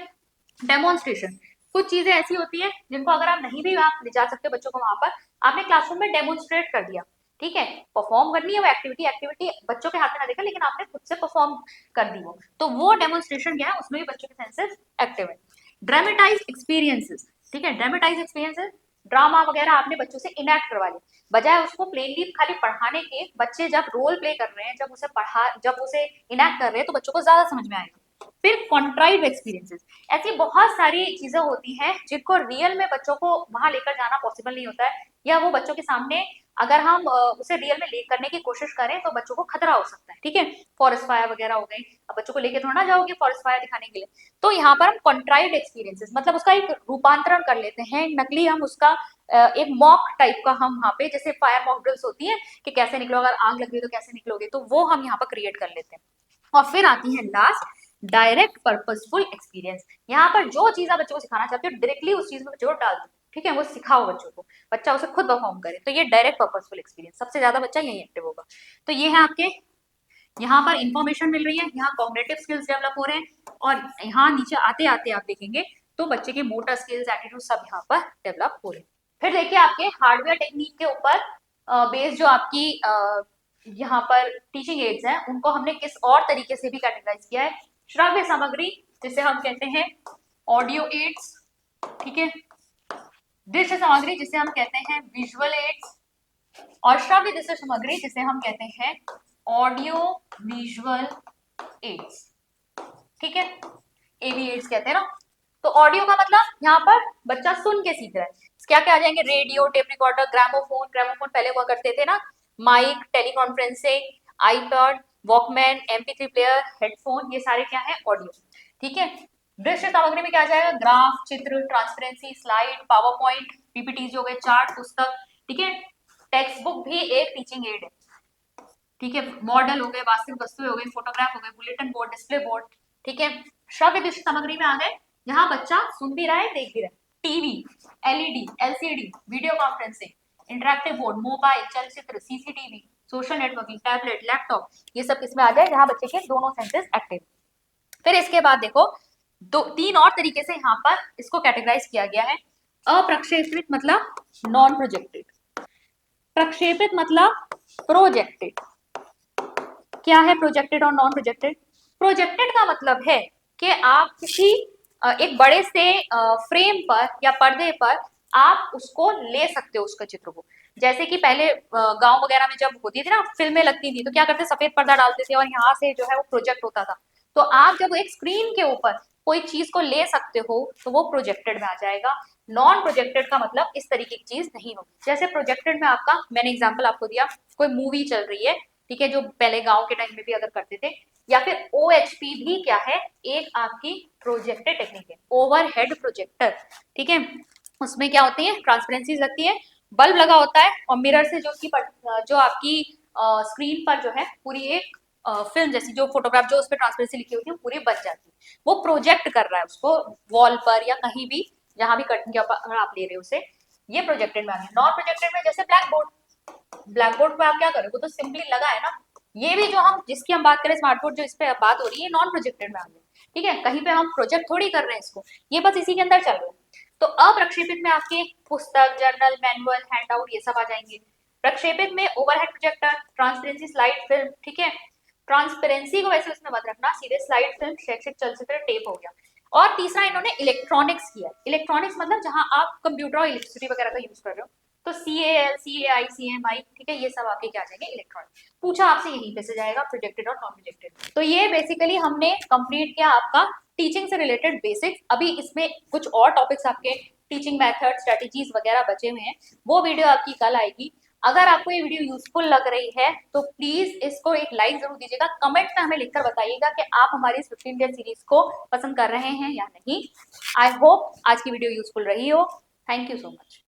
डेमोन्स्ट्रेशन, कुछ चीजें ऐसी होती है जिनको अगर आप नहीं भी आप ले जा सकते बच्चों को वहां पर, आपने क्लासरूम में डेमोन्स्ट्रेट कर दिया, ठीक है, परफॉर्म करनी है वो एक्टिविटी, एक्टिविटी बच्चों के हाथ में ना देखा, लेकिन आपने खुद से परफॉर्म कर दी वो, तो वो डेमोन्स्ट्रेशन क्या है, उसमें भी बच्चों के सेंसेस एक्टिव है। ड्रामेटाइज एक्सपीरियंसेस, ठीक है, ड्रामेटाइज एक्सपीरियंसेस, ड्रामा वगैरह आपने बच्चों से इनैक्ट करवा लिया, बजाय उसको प्लेनली खाली पढ़ाने के, बच्चे जब रोल प्ले कर रहे हैं, जब उसे इनैक्ट कर रहे हैं तो बच्चों को ज्यादा समझ में आएगा। फिर कॉन्ट्राइव एक्सपीरियंसेस, ऐसी बहुत सारी चीजें होती हैं जिनको रियल में बच्चों को वहां लेकर जाना पॉसिबल नहीं होता है, या वो बच्चों के सामने अगर हम उसे रियल में ले करने की कोशिश करें तो बच्चों को खतरा हो सकता है, ठीक है। फॉरेस्ट फायर वगैरह हो गई, अब बच्चों को लेके थोड़ा ना जाओगे फॉरेस्ट फायर दिखाने के लिए। तो यहाँ पर हम कॉन्ट्राइव एक्सपीरियंसेस मतलब उसका एक रूपांतरण कर लेते हैं, नकली हम उसका एक मॉक टाइप का हम वहाँ पे, जैसे फायर मॉक ड्रिल्स होती है कि कैसे निकलो, अगर आग लग गई तो कैसे निकलोगे, तो वो हम यहाँ पर क्रिएट कर लेते हैं। और फिर आती है लास्ट, डायरेक्ट पर्पसफुल एक्सपीरियंस। यहाँ पर जो चीज आप बच्चों को सिखाना चाहते हो डायरेक्टली उस चीज में बच्चों को डाल दो, ठीक है, वो सिखाओ बच्चों को, बच्चा उसे खुद परफॉर्म करे, तो ये डायरेक्ट पर्पसफुल एक्सपीरियंस, सबसे ज्यादा बच्चा यही एक्टिव होगा। तो ये है आपके, यहाँ पर इंफॉर्मेशन मिल रही है, यहाँ कॉग्निटिव स्किल्स डेवलप हो रहे हैं, और यहाँ नीचे आते आते आप देखेंगे तो बच्चे के मोटर स्किल्स, एटीट्यूड सब यहाँ पर डेवलप हो रहे हैं। फिर देखिए आपके हार्डवेयर टेक्निक के ऊपर बेस्ड जो आपकी यहाँ पर टीचिंग एड्स हैं, उनको हमने किस और तरीके से भी कैटेगराइज किया है। श्रव्य सामग्री जिसे हम कहते हैं ऑडियो एड्स, ठीक है, दृश्य सामग्री जिसे हम कहते हैं विजुअल एड्स, और श्रव्य दृश्य सामग्री जिसे हम कहते हैं ऑडियो विजुअल एड्स, ठीक है, एवी एड्स कहते हैं ना। तो ऑडियो का मतलब यहाँ पर बच्चा सुन के सीख रहा है, क्या क्या आ जाएंगे, radio, tape recorder, gramophone, gramophone पहले हुआ करते थे ना, mike, teleconferencing, iPad, walkman, MP3 player, headphone, ये सारे क्या है, ऑडियो, ठीक है। दृश्य सामग्री में क्या आ जाएगा, ग्राफ, चित्र, transparency, slide, power point, PPT हो गए, चार्ट, पुस्तक, ठीक है। टेक्स्ट बुक भी एक टीचिंग एड है, ठीक है, मॉडल हो गए, वास्तविक वस्तुएं हो गई, फोटोग्राफ हो गए, बुलेटिन बोर्ड, डिस्प्ले बोर्ड, ठीक है। श्रव्य दृश्य सामग्री में आ गए, यहाँ बच्चा सुन भी रहा है, देख भी रहा है, TV, LED, LCD, video conferencing, interactive board, mobile, चलचित्र, CCTV, social networking, tablet, laptop, ये सब किसमें आ जाए, जहाँ बच्चे के दोनों सेंसेस एक्टिव। फिर इसके बाद देखो तीन और तरीके से यहाँ पर इसको कैटेगराइज किया गया है। अप्रक्षेपित मतलब नॉन प्रोजेक्टेड, प्रक्षेपित मतलब प्रोजेक्टेड, क्या है प्रोजेक्टेड और नॉन प्रोजेक्टेड? प्रोजेक्टेड का मतलब है कि आप किसी एक बड़े से फ्रेम पर या पर्दे पर आप उसको ले सकते हो उसका चित्र को। जैसे कि पहले गांव वगैरह में जब होती थी ना फिल्में लगती थी तो क्या करते, सफेद पर्दा डालते थे और यहाँ से जो है वो प्रोजेक्ट होता था। तो आप जब एक स्क्रीन के ऊपर कोई चीज को ले सकते हो तो वो प्रोजेक्टेड में आ जाएगा। नॉन प्रोजेक्टेड का मतलब इस तरीके की चीज नहीं होगी। जैसे प्रोजेक्टेड में आपका, मैंने एग्जांपल आपको दिया, कोई मूवी चल रही है, ठीक है, जो पहले गांव के टाइम में भी अगर करते थे, या फिर OHP भी क्या है, एक आपकी प्रोजेक्टेड टेक्निक है, ओवरहेड प्रोजेक्टर, ठीक है। उसमें क्या होती है, ट्रांसपेरेंसी लगती है, बल्ब लगा होता है और मिरर से जो उसकी जो आपकी स्क्रीन पर जो है पूरी एक फिल्म जैसी जो फोटोग्राफ जो उस पर ट्रांसपेरेंसी लिखी होती है पूरी बच जाती है। वो प्रोजेक्ट कर रहा है उसको वॉल पर या कहीं भी जहां भी कर्टन के ऊपर आप ले रहे हो उसे, ये प्रोजेक्टेड में आ गया। नॉन प्रोजेक्टेड में जैसे ब्लैक बोर्ड, ब्लैक बोर्ड पे आप क्या करोगे, वो तो सिंपली लगा है ना। ये भी जो हम जिसकी हम बात करें स्मार्ट बोर्ड जो इस पे बात हो रही है, नॉन प्रोजेक्टेड में आ गया, ठीक है। कहीं पे हम प्रोजेक्ट थोड़ी कर रहे हैं इसको, ये बस इसी के अंदर चल रहा है। तो अप्रक्षेपित में आपके पुस्तक, जर्नल, मैनुअल, हैंडआउट ये सब आ जाएंगे। प्रक्षेपित में overhead projector, transparency slide film, ठीक है। ट्रांसपेरेंसी को वैसे उसमें मत रखना, सीधे स्लाइड फिल्म, शैक्षिक चलचित्र, टेप हो गया। और तीसरा इन्होंने इलेक्ट्रॉनिक्स किया। इलेक्ट्रॉनिक्स मतलब जहां आप कंप्यूटर और इलेक्ट्रिसिटी वगैरह का यूज कर रहे हो, तो CAL, CAI, CMI, ठीक है, ये सब आपके क्या आ जाएंगे, इलेक्ट्रॉनिक। पूछा आपसे यहीं पे से जाएगा प्रोजेक्टेड और नॉन प्रोजेक्टेड। तो ये बेसिकली हमने कंप्लीट किया आपका टीचिंग से रिलेटेड बेसिक्स। अभी इसमें कुछ और टॉपिक्स आपके टीचिंग मेथड, स्ट्रेटेजीज वगैरह बचे हुए हैं, वो वीडियो आपकी कल आएगी। अगर आपको ये वीडियो यूजफुल लग रही है तो प्लीज इसको एक लाइक जरूर दीजिएगा। कमेंट में हमें लिखकर बताइएगा कि आप हमारी इस 15 डेज सीरीज को पसंद कर रहे हैं या नहीं। आई होप आज की वीडियो यूजफुल रही हो। Thank you so much.